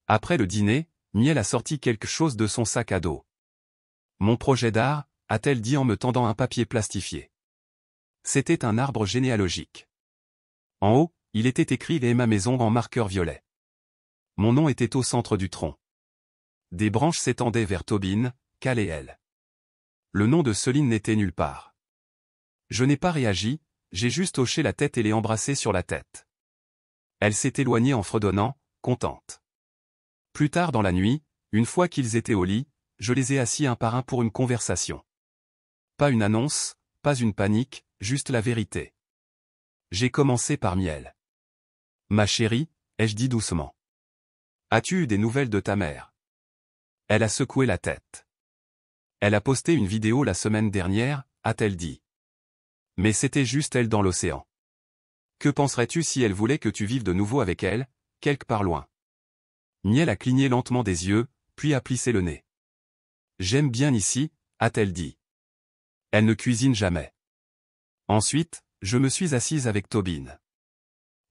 Après le dîner, Miel a sorti quelque chose de son sac à dos. Mon projet d'art, a-t-elle dit en me tendant un papier plastifié. C'était un arbre généalogique. En haut, il était écrit « Et ma maison » en marqueur violet. Mon nom était au centre du tronc. Des branches s'étendaient vers Tobin, Cal et elle. Le nom de Céline n'était nulle part. Je n'ai pas réagi, j'ai juste hoché la tête et l'ai embrassée sur la tête. Elle s'est éloignée en fredonnant, contente. Plus tard dans la nuit, une fois qu'ils étaient au lit, je les ai assis un par un pour une conversation. Pas une annonce, pas une panique, juste la vérité. J'ai commencé par Miel. Ma chérie, ai-je dit doucement. As-tu eu des nouvelles de ta mère? Elle a secoué la tête. Elle a posté une vidéo la semaine dernière, a-t-elle dit. Mais c'était juste elle dans l'océan. Que penserais-tu si elle voulait que tu vives de nouveau avec elle, quelque part loin? Miel a cligné lentement des yeux, puis a plissé le nez. J'aime bien ici, a-t-elle dit. Elle ne cuisine jamais. Ensuite, je me suis assise avec Tobin.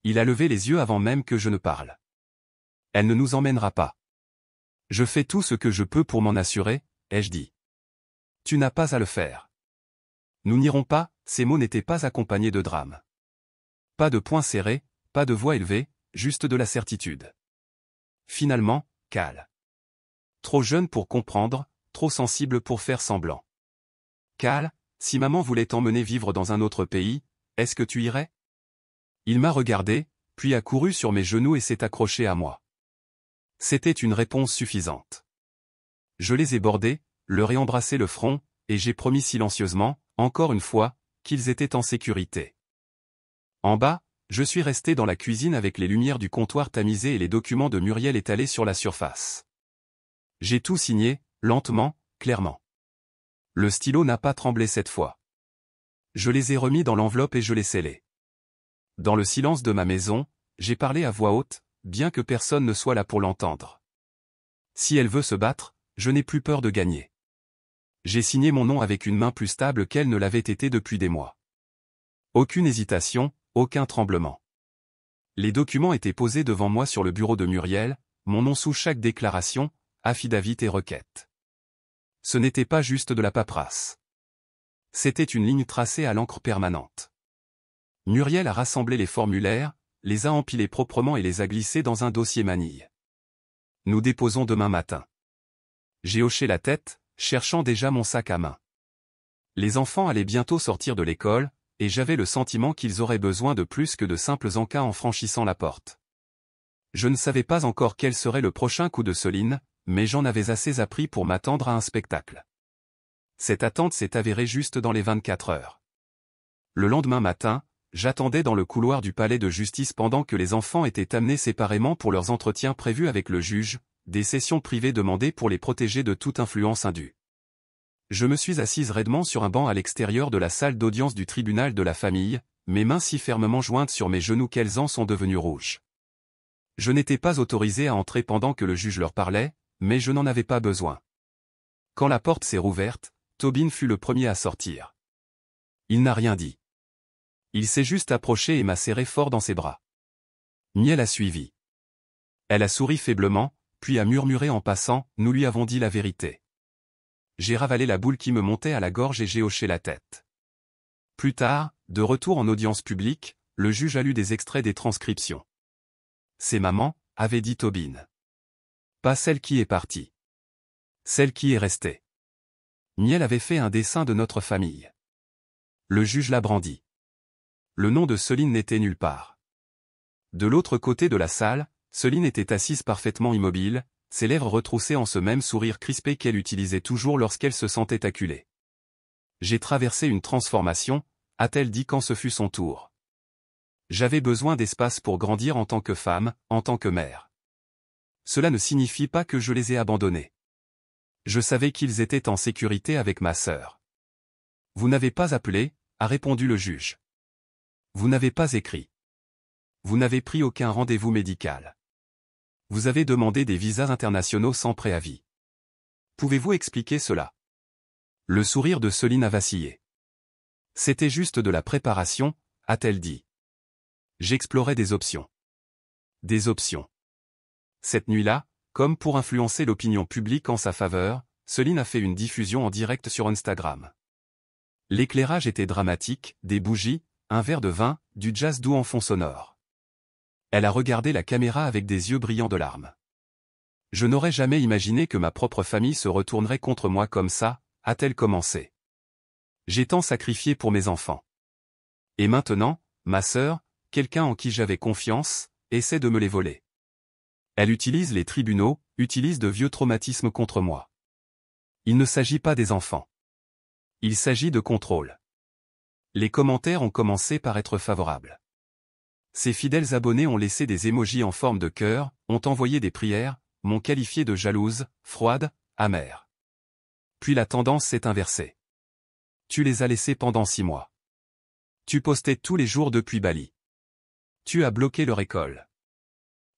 Il a levé les yeux avant même que je ne parle. Elle ne nous emmènera pas. Je fais tout ce que je peux pour m'en assurer, ai-je dit. Tu n'as pas à le faire. Nous n'irons pas, ces mots n'étaient pas accompagnés de drame. Pas de poings serrés, pas de voix élevée, juste de la certitude. Finalement, Cal. Trop jeune pour comprendre, trop sensible pour faire semblant. Cal, si maman voulait t'emmener vivre dans un autre pays, est-ce que tu irais? Il m'a regardé, puis a couru sur mes genoux et s'est accroché à moi. C'était une réponse suffisante. Je les ai bordés, leur ai embrassé le front, et j'ai promis silencieusement, encore une fois, qu'ils étaient en sécurité. En bas, je suis resté dans la cuisine avec les lumières du comptoir tamisées et les documents de Muriel étalés sur la surface. J'ai tout signé, lentement, clairement. Le stylo n'a pas tremblé cette fois. Je les ai remis dans l'enveloppe et je les scellés. Dans le silence de ma maison, j'ai parlé à voix haute, bien que personne ne soit là pour l'entendre. Si elle veut se battre, je n'ai plus peur de gagner. J'ai signé mon nom avec une main plus stable qu'elle ne l'avait été depuis des mois. Aucune hésitation, aucun tremblement. Les documents étaient posés devant moi sur le bureau de Muriel, mon nom sous chaque déclaration, affidavit et requête. Ce n'était pas juste de la paperasse. C'était une ligne tracée à l'encre permanente. Muriel a rassemblé les formulaires, les a empilés proprement et les a glissés dans un dossier manille. Nous déposons demain matin. J'ai hoché la tête, cherchant déjà mon sac à main. Les enfants allaient bientôt sortir de l'école, et j'avais le sentiment qu'ils auraient besoin de plus que de simples encas en franchissant la porte. Je ne savais pas encore quel serait le prochain coup de Soline, mais j'en avais assez appris pour m'attendre à un spectacle. Cette attente s'est avérée juste dans les 24 heures. Le lendemain matin, j'attendais dans le couloir du palais de justice pendant que les enfants étaient amenés séparément pour leurs entretiens prévus avec le juge, des sessions privées demandées pour les protéger de toute influence indue. Je me suis assise raidement sur un banc à l'extérieur de la salle d'audience du tribunal de la famille, mes mains si fermement jointes sur mes genoux qu'elles en sont devenues rouges. Je n'étais pas autorisé à entrer pendant que le juge leur parlait, mais je n'en avais pas besoin. Quand la porte s'est rouverte, Tobin fut le premier à sortir. Il n'a rien dit. Il s'est juste approché et m'a serré fort dans ses bras. Miel a suivi. Elle a souri faiblement, puis a murmuré en passant, « Nous lui avons dit la vérité. » J'ai ravalé la boule qui me montait à la gorge et j'ai hoché la tête. Plus tard, de retour en audience publique, le juge a lu des extraits des transcriptions. « C'est maman, » avait dit Tobin. « Pas celle qui est partie. Celle qui est restée. » Miel avait fait un dessin de notre famille. Le juge l'a brandi. Le nom de Soline n'était nulle part. De l'autre côté de la salle, Soline était assise parfaitement immobile, ses lèvres retroussées en ce même sourire crispé qu'elle utilisait toujours lorsqu'elle se sentait acculée. « J'ai traversé une transformation », a-t-elle dit quand ce fut son tour. J'avais besoin d'espace pour grandir en tant que femme, en tant que mère. Cela ne signifie pas que je les ai abandonnés. Je savais qu'ils étaient en sécurité avec ma sœur. « Vous n'avez pas appelé », a répondu le juge. « Vous n'avez pas écrit. Vous n'avez pris aucun rendez-vous médical. Vous avez demandé des visas internationaux sans préavis. Pouvez-vous expliquer cela ?» Le sourire de Soline a vacillé. « C'était juste de la préparation », a-t-elle dit. J'explorais des options. Des options. Cette nuit-là, comme pour influencer l'opinion publique en sa faveur, Soline a fait une diffusion en direct sur Instagram. L'éclairage était dramatique, des bougies, un verre de vin, du jazz doux en fond sonore. Elle a regardé la caméra avec des yeux brillants de larmes. « Je n'aurais jamais imaginé que ma propre famille se retournerait contre moi comme ça », a-t-elle commencé. « J'ai tant sacrifié pour mes enfants. Et maintenant, ma sœur, quelqu'un en qui j'avais confiance, essaie de me les voler. Elle utilise les tribunaux, utilise de vieux traumatismes contre moi. Il ne s'agit pas des enfants. Il s'agit de contrôle. » Les commentaires ont commencé par être favorables. Ses fidèles abonnés ont laissé des émojis en forme de cœur, ont envoyé des prières, m'ont qualifié de jalouse, froide, amère. Puis la tendance s'est inversée. Tu les as laissés pendant 6 mois. Tu postais tous les jours depuis Bali. Tu as bloqué leur école.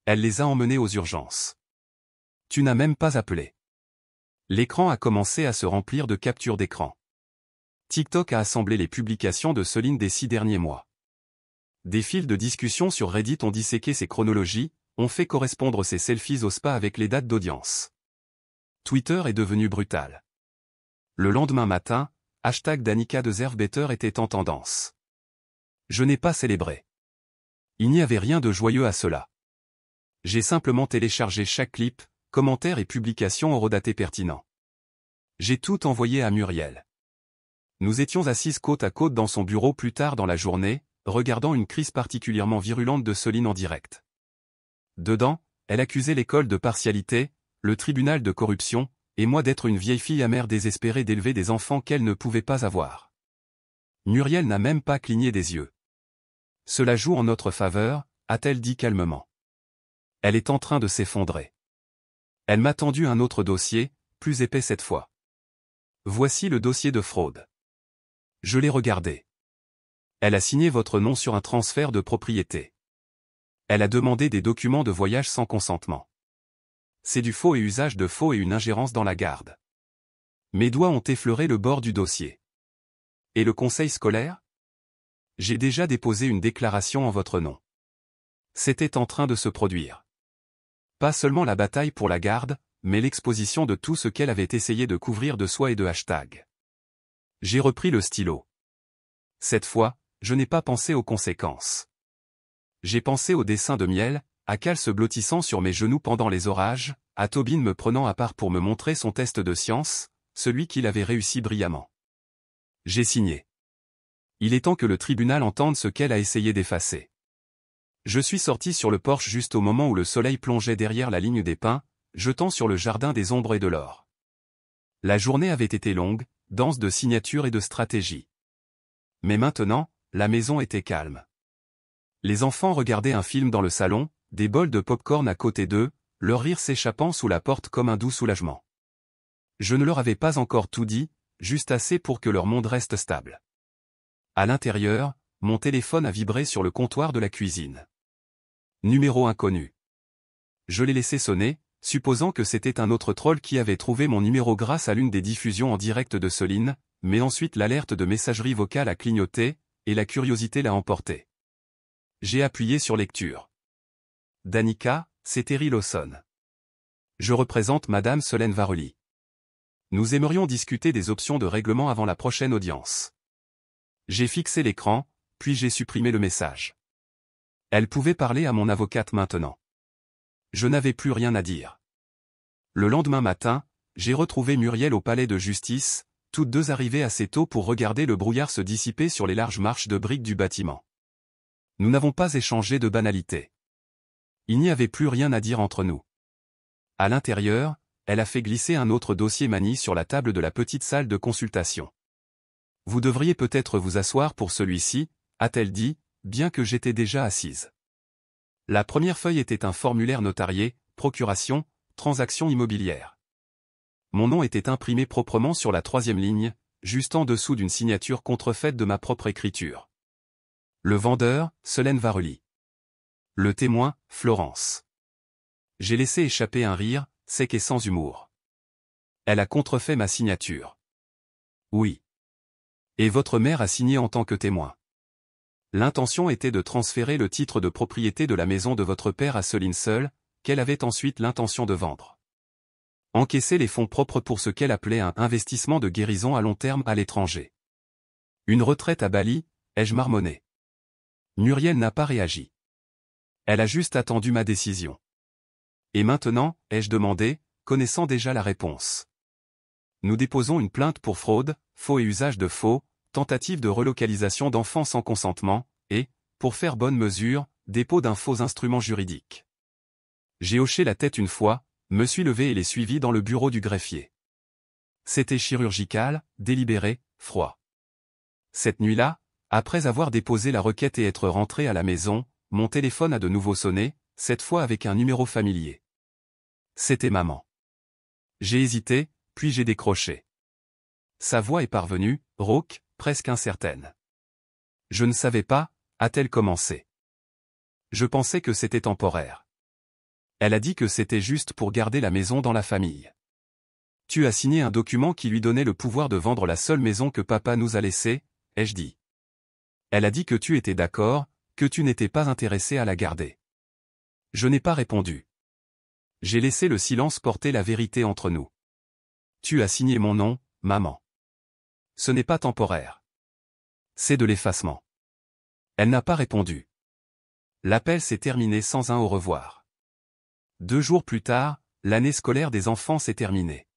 Elle les a emmenés aux urgences. Tu n'as même pas appelé. L'écran a commencé à se remplir de captures d'écran. TikTok a assemblé les publications de Soline des 6 derniers mois. Des fils de discussion sur Reddit ont disséqué ces chronologies, ont fait correspondre ces selfies au spa avec les dates d'audience. Twitter est devenu brutal. Le lendemain matin, #DanikaDeserveBetter était en tendance. Je n'ai pas célébré. Il n'y avait rien de joyeux à cela. J'ai simplement téléchargé chaque clip, commentaire et publication horodatée pertinent. J'ai tout envoyé à Muriel. Nous étions assises côte à côte dans son bureau plus tard dans la journée, regardant une crise particulièrement virulente de Soline en direct. Dedans, elle accusait l'école de partialité, le tribunal de corruption, et moi d'être une vieille fille amère désespérée d'élever des enfants qu'elle ne pouvait pas avoir. Muriel n'a même pas cligné des yeux. Cela joue en notre faveur, a-t-elle dit calmement. Elle est en train de s'effondrer. Elle m'a tendu un autre dossier, plus épais cette fois. Voici le dossier de fraude. Je l'ai regardé. Elle a signé votre nom sur un transfert de propriété. Elle a demandé des documents de voyage sans consentement. C'est du faux et usage de faux et une ingérence dans la garde. Mes doigts ont effleuré le bord du dossier. Et le conseil scolaire? J'ai déjà déposé une déclaration en votre nom. C'était en train de se produire. Pas seulement la bataille pour la garde, mais l'exposition de tout ce qu'elle avait essayé de couvrir de soi et de hashtag. J'ai repris le stylo. Cette fois, je n'ai pas pensé aux conséquences. J'ai pensé au dessin de miel, à Cal se blottissant sur mes genoux pendant les orages, à Tobin me prenant à part pour me montrer son test de science, celui qu'il avait réussi brillamment. J'ai signé. Il est temps que le tribunal entende ce qu'elle a essayé d'effacer. Je suis sorti sur le porche juste au moment où le soleil plongeait derrière la ligne des pins, jetant sur le jardin des ombres et de l'or. La journée avait été longue, dense de signatures et de stratégies. Mais maintenant, la maison était calme. Les enfants regardaient un film dans le salon, des bols de pop-corn à côté d'eux, leur rire s'échappant sous la porte comme un doux soulagement. Je ne leur avais pas encore tout dit, juste assez pour que leur monde reste stable. À l'intérieur, mon téléphone a vibré sur le comptoir de la cuisine. Numéro inconnu. Je l'ai laissé sonner, supposant que c'était un autre troll qui avait trouvé mon numéro grâce à l'une des diffusions en direct de Soline, mais ensuite l'alerte de messagerie vocale a clignoté, et la curiosité l'a emporté. J'ai appuyé sur lecture. Danica, c'est Terry Lawson. Je représente Madame Solène Varely. Nous aimerions discuter des options de règlement avant la prochaine audience. J'ai fixé l'écran, puis j'ai supprimé le message. Elle pouvait parler à mon avocate maintenant. Je n'avais plus rien à dire. Le lendemain matin, j'ai retrouvé Muriel au palais de justice, toutes deux arrivées assez tôt pour regarder le brouillard se dissiper sur les larges marches de briques du bâtiment. Nous n'avons pas échangé de banalités. Il n'y avait plus rien à dire entre nous. À l'intérieur, elle a fait glisser un autre dossier manie sur la table de la petite salle de consultation. Vous devriez peut-être vous asseoir pour celui-ci, a-t-elle dit, bien que j'étais déjà assise. La première feuille était un formulaire notarié, procuration, transaction immobilière. Mon nom était imprimé proprement sur la 3e ligne, juste en dessous d'une signature contrefaite de ma propre écriture. Le vendeur, Solène Varely. Le témoin, Florence. J'ai laissé échapper un rire, sec et sans humour. Elle a contrefait ma signature. Oui. Et votre mère a signé en tant que témoin. L'intention était de transférer le titre de propriété de la maison de votre père à Soline seule, qu'elle avait ensuite l'intention de vendre. Encaisser les fonds propres pour ce qu'elle appelait un investissement de guérison à long terme à l'étranger. Une retraite à Bali, ai-je marmonné. Muriel n'a pas réagi. Elle a juste attendu ma décision. Et maintenant, ai-je demandé, connaissant déjà la réponse. Nous déposons une plainte pour fraude, faux et usage de faux, tentative de relocalisation d'enfants sans consentement, et, pour faire bonne mesure, dépôt d'un faux instrument juridique. J'ai hoché la tête une fois, me suis levé et l'ai suivi dans le bureau du greffier. C'était chirurgical, délibéré, froid. Cette nuit-là, après avoir déposé la requête et être rentré à la maison, mon téléphone a de nouveau sonné, cette fois avec un numéro familier. C'était maman. J'ai hésité, puis j'ai décroché. Sa voix est parvenue, rauque, presque incertaine. Je ne savais pas, a-t-elle commencé. Je pensais que c'était temporaire. Elle a dit que c'était juste pour garder la maison dans la famille. Tu as signé un document qui lui donnait le pouvoir de vendre la seule maison que papa nous a laissée, ai-je dit. Elle a dit que tu étais d'accord, que tu n'étais pas intéressé à la garder. Je n'ai pas répondu. J'ai laissé le silence porter la vérité entre nous. Tu as signé mon nom, maman. Ce n'est pas temporaire. C'est de l'effacement. Elle n'a pas répondu. L'appel s'est terminé sans un au revoir. 2 jours plus tard, l'année scolaire des enfants s'est terminée.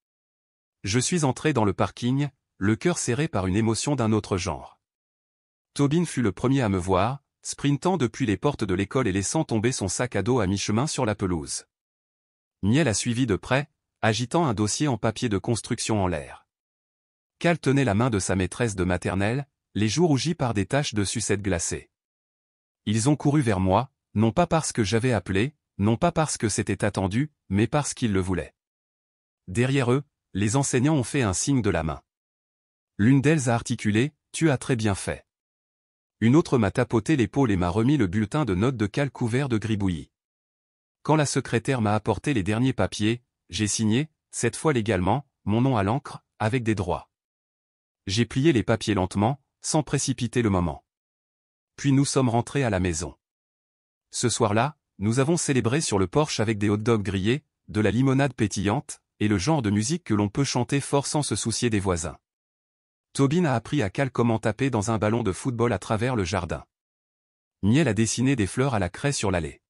Je suis entré dans le parking, le cœur serré par une émotion d'un autre genre. Tobin fut le premier à me voir, sprintant depuis les portes de l'école et laissant tomber son sac à dos à mi-chemin sur la pelouse. Miel a suivi de près, agitant un dossier en papier de construction en l'air. Cal tenait la main de sa maîtresse de maternelle, les joues rougies par des taches de sucette glacée. Ils ont couru vers moi, non pas parce que j'avais appelé, non pas parce que c'était attendu, mais parce qu'ils le voulaient. Derrière eux, les enseignants ont fait un signe de la main. L'une d'elles a articulé « Tu as très bien fait ». Une autre m'a tapoté l'épaule et m'a remis le bulletin de notes de Cal couvert de gribouillis. Quand la secrétaire m'a apporté les derniers papiers, j'ai signé, cette fois légalement, mon nom à l'encre, avec des droits. J'ai plié les papiers lentement, sans précipiter le moment. Puis nous sommes rentrés à la maison. Ce soir-là, nous avons célébré sur le porche avec des hot-dogs grillés, de la limonade pétillante, et le genre de musique que l'on peut chanter fort sans se soucier des voisins. Tobin a appris à Cal comment taper dans un ballon de football à travers le jardin. Miel a dessiné des fleurs à la craie sur l'allée.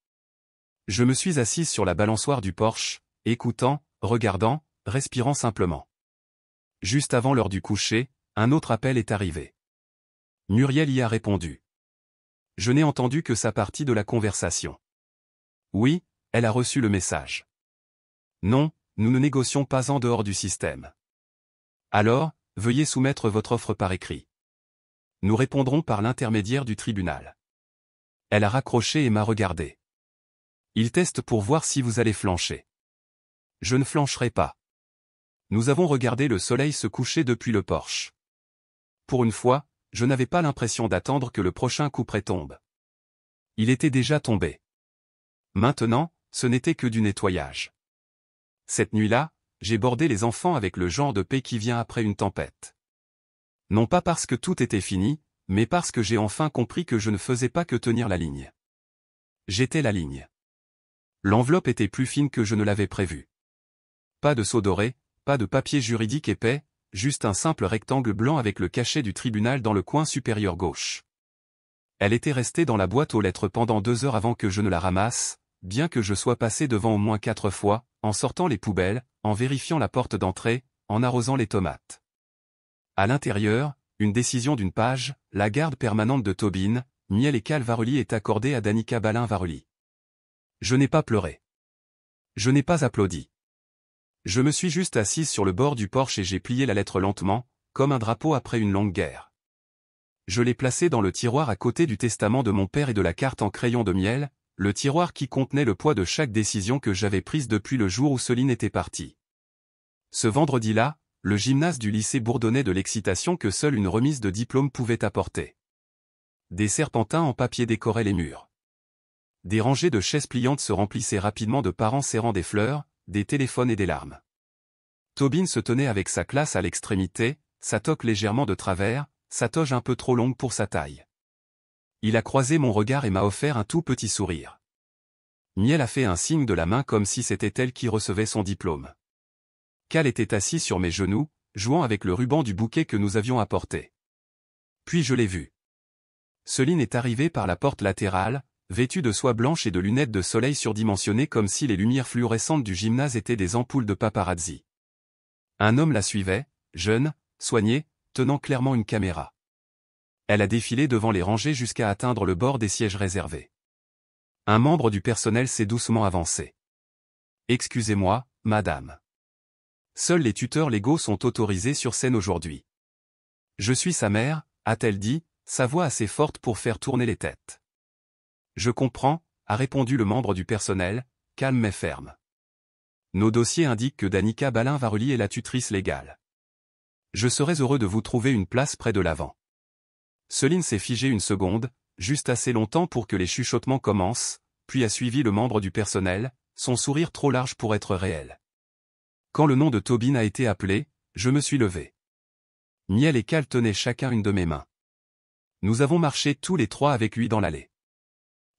Je me suis assise sur la balançoire du porche, écoutant, regardant, respirant simplement. Juste avant l'heure du coucher, un autre appel est arrivé. Muriel y a répondu. Je n'ai entendu que sa partie de la conversation. Oui, elle a reçu le message. Non, nous ne négocions pas en dehors du système. Alors, veuillez soumettre votre offre par écrit. Nous répondrons par l'intermédiaire du tribunal. Elle a raccroché et m'a regardé. Il teste pour voir si vous allez flancher. Je ne flancherai pas. Nous avons regardé le soleil se coucher depuis le porche. Pour une fois, je n'avais pas l'impression d'attendre que le prochain couperet tombe. Il était déjà tombé. Maintenant, ce n'était que du nettoyage. Cette nuit-là, j'ai bordé les enfants avec le genre de paix qui vient après une tempête. Non pas parce que tout était fini, mais parce que j'ai enfin compris que je ne faisais pas que tenir la ligne. J'étais la ligne. L'enveloppe était plus fine que je ne l'avais prévu. Pas de sceau doré, pas de papier juridique épais, juste un simple rectangle blanc avec le cachet du tribunal dans le coin supérieur gauche. Elle était restée dans la boîte aux lettres pendant 2 heures avant que je ne la ramasse, bien que je sois passé devant au moins 4 fois, en sortant les poubelles, en vérifiant la porte d'entrée, en arrosant les tomates. À l'intérieur, une décision d'une page, la garde permanente de Tobin, Miel et Cal Varely est accordée à Danica Balin-Varely. Je n'ai pas pleuré. Je n'ai pas applaudi. Je me suis juste assise sur le bord du porche et j'ai plié la lettre lentement, comme un drapeau après une longue guerre. Je l'ai placée dans le tiroir à côté du testament de mon père et de la carte en crayon de miel, le tiroir qui contenait le poids de chaque décision que j'avais prise depuis le jour où Céline était partie. Ce vendredi-là, le gymnase du lycée bourdonnait de l'excitation que seule une remise de diplôme pouvait apporter. Des serpentins en papier décoraient les murs. Des rangées de chaises pliantes se remplissaient rapidement de parents serrant des fleurs, des téléphones et des larmes. Tobin se tenait avec sa classe à l'extrémité, sa toque légèrement de travers, sa toge un peu trop longue pour sa taille. Il a croisé mon regard et m'a offert un tout petit sourire. Miel a fait un signe de la main comme si c'était elle qui recevait son diplôme. Cal était assis sur mes genoux, jouant avec le ruban du bouquet que nous avions apporté. Puis je l'ai vu. Céline est arrivée par la porte latérale, vêtue de soie blanche et de lunettes de soleil surdimensionnées comme si les lumières fluorescentes du gymnase étaient des ampoules de paparazzi. Un homme la suivait, jeune, soigné, tenant clairement une caméra. Elle a défilé devant les rangées jusqu'à atteindre le bord des sièges réservés. Un membre du personnel s'est doucement avancé. « Excusez-moi, madame. Seuls les tuteurs légaux sont autorisés sur scène aujourd'hui. »« Je suis sa mère, » a-t-elle dit, sa voix assez forte pour faire tourner les têtes. « Je comprends, » a répondu le membre du personnel, calme mais ferme. Nos dossiers indiquent que Danica Balin-Varely est la tutrice légale. Je serais heureux de vous trouver une place près de l'avant. Céline s'est figée une seconde, juste assez longtemps pour que les chuchotements commencent, puis a suivi le membre du personnel, son sourire trop large pour être réel. Quand le nom de Tobin a été appelé, je me suis levé. Miel et Cal tenaient chacun une de mes mains. Nous avons marché tous les 3 avec lui dans l'allée.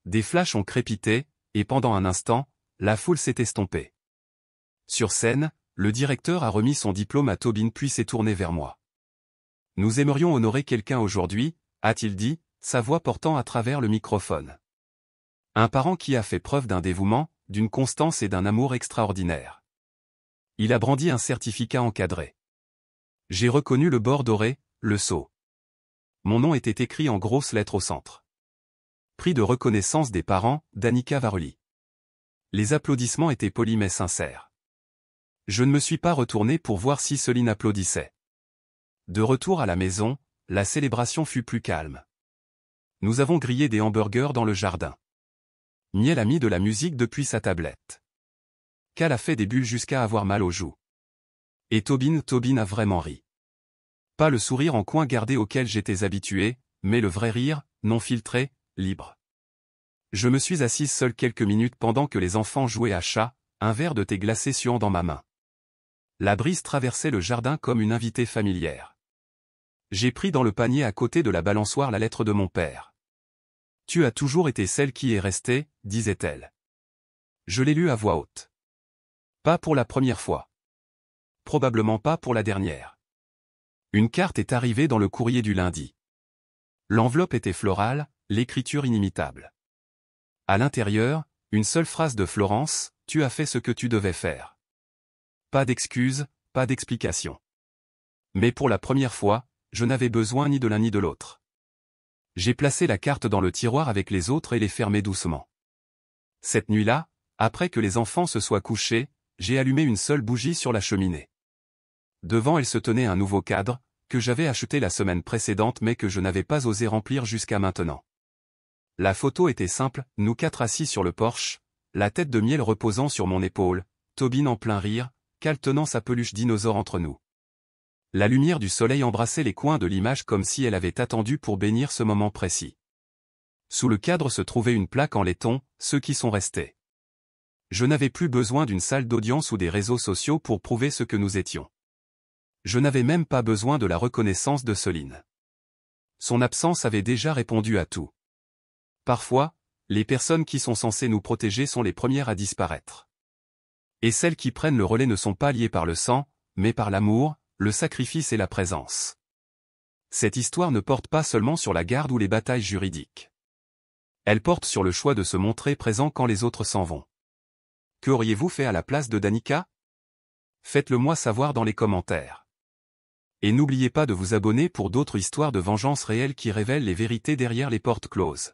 Des flashs ont crépité, et pendant un instant, la foule s'est estompée. Sur scène, le directeur a remis son diplôme à Tobin puis s'est tourné vers moi. Nous aimerions honorer quelqu'un aujourd'hui, a-t-il dit, sa voix portant à travers le microphone. Un parent qui a fait preuve d'un dévouement, d'une constance et d'un amour extraordinaire. Il a brandi un certificat encadré. J'ai reconnu le bord doré, le sceau. Mon nom était écrit en grosses lettres au centre. Prix de reconnaissance des parents, Danica Varoli. Les applaudissements étaient polis mais sincères. Je ne me suis pas retourné pour voir si Céline applaudissait. De retour à la maison, la célébration fut plus calme. Nous avons grillé des hamburgers dans le jardin. Miel a mis de la musique depuis sa tablette. Cal a fait des bulles jusqu'à avoir mal aux joues. Et Tobin a vraiment ri. Pas le sourire en coin gardé auquel j'étais habitué, mais le vrai rire, non filtré, libre. Je me suis assise seule quelques minutes pendant que les enfants jouaient à chat, un verre de thé glacé suant dans ma main. La brise traversait le jardin comme une invitée familière. J'ai pris dans le panier à côté de la balançoire la lettre de mon père. « Tu as toujours été celle qui est restée », disait-elle. Je l'ai lue à voix haute. Pas pour la première fois. Probablement pas pour la dernière. Une carte est arrivée dans le courrier du lundi. L'enveloppe était florale, l'écriture inimitable. À l'intérieur, une seule phrase de Florence, « Tu as fait ce que tu devais faire ». Pas d'excuses, pas d'explications. Mais pour la première fois, je n'avais besoin ni de l'un ni de l'autre. J'ai placé la carte dans le tiroir avec les autres et l'ai fermée doucement. Cette nuit-là, après que les enfants se soient couchés, j'ai allumé une seule bougie sur la cheminée. Devant elle se tenait un nouveau cadre, que j'avais acheté la semaine précédente mais que je n'avais pas osé remplir jusqu'à maintenant. La photo était simple, nous quatre assis sur le porche, la tête de Miel reposant sur mon épaule, Tobin en plein rire, Cal tenant sa peluche dinosaure entre nous. La lumière du soleil embrassait les coins de l'image comme si elle avait attendu pour bénir ce moment précis. Sous le cadre se trouvait une plaque en laiton, ceux qui sont restés. Je n'avais plus besoin d'une salle d'audience ou des réseaux sociaux pour prouver ce que nous étions. Je n'avais même pas besoin de la reconnaissance de Céline. Son absence avait déjà répondu à tout. Parfois, les personnes qui sont censées nous protéger sont les premières à disparaître. Et celles qui prennent le relais ne sont pas liées par le sang, mais par l'amour, le sacrifice et la présence. Cette histoire ne porte pas seulement sur la garde ou les batailles juridiques. Elle porte sur le choix de se montrer présent quand les autres s'en vont. Qu'auriez-vous fait à la place de Danica? Faites-le moi savoir dans les commentaires. Et n'oubliez pas de vous abonner pour d'autres histoires de vengeance réelles qui révèlent les vérités derrière les portes closes.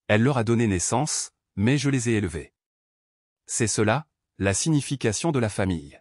Elle leur a donné naissance, mais je les ai élevés. C'est cela, la signification de la famille.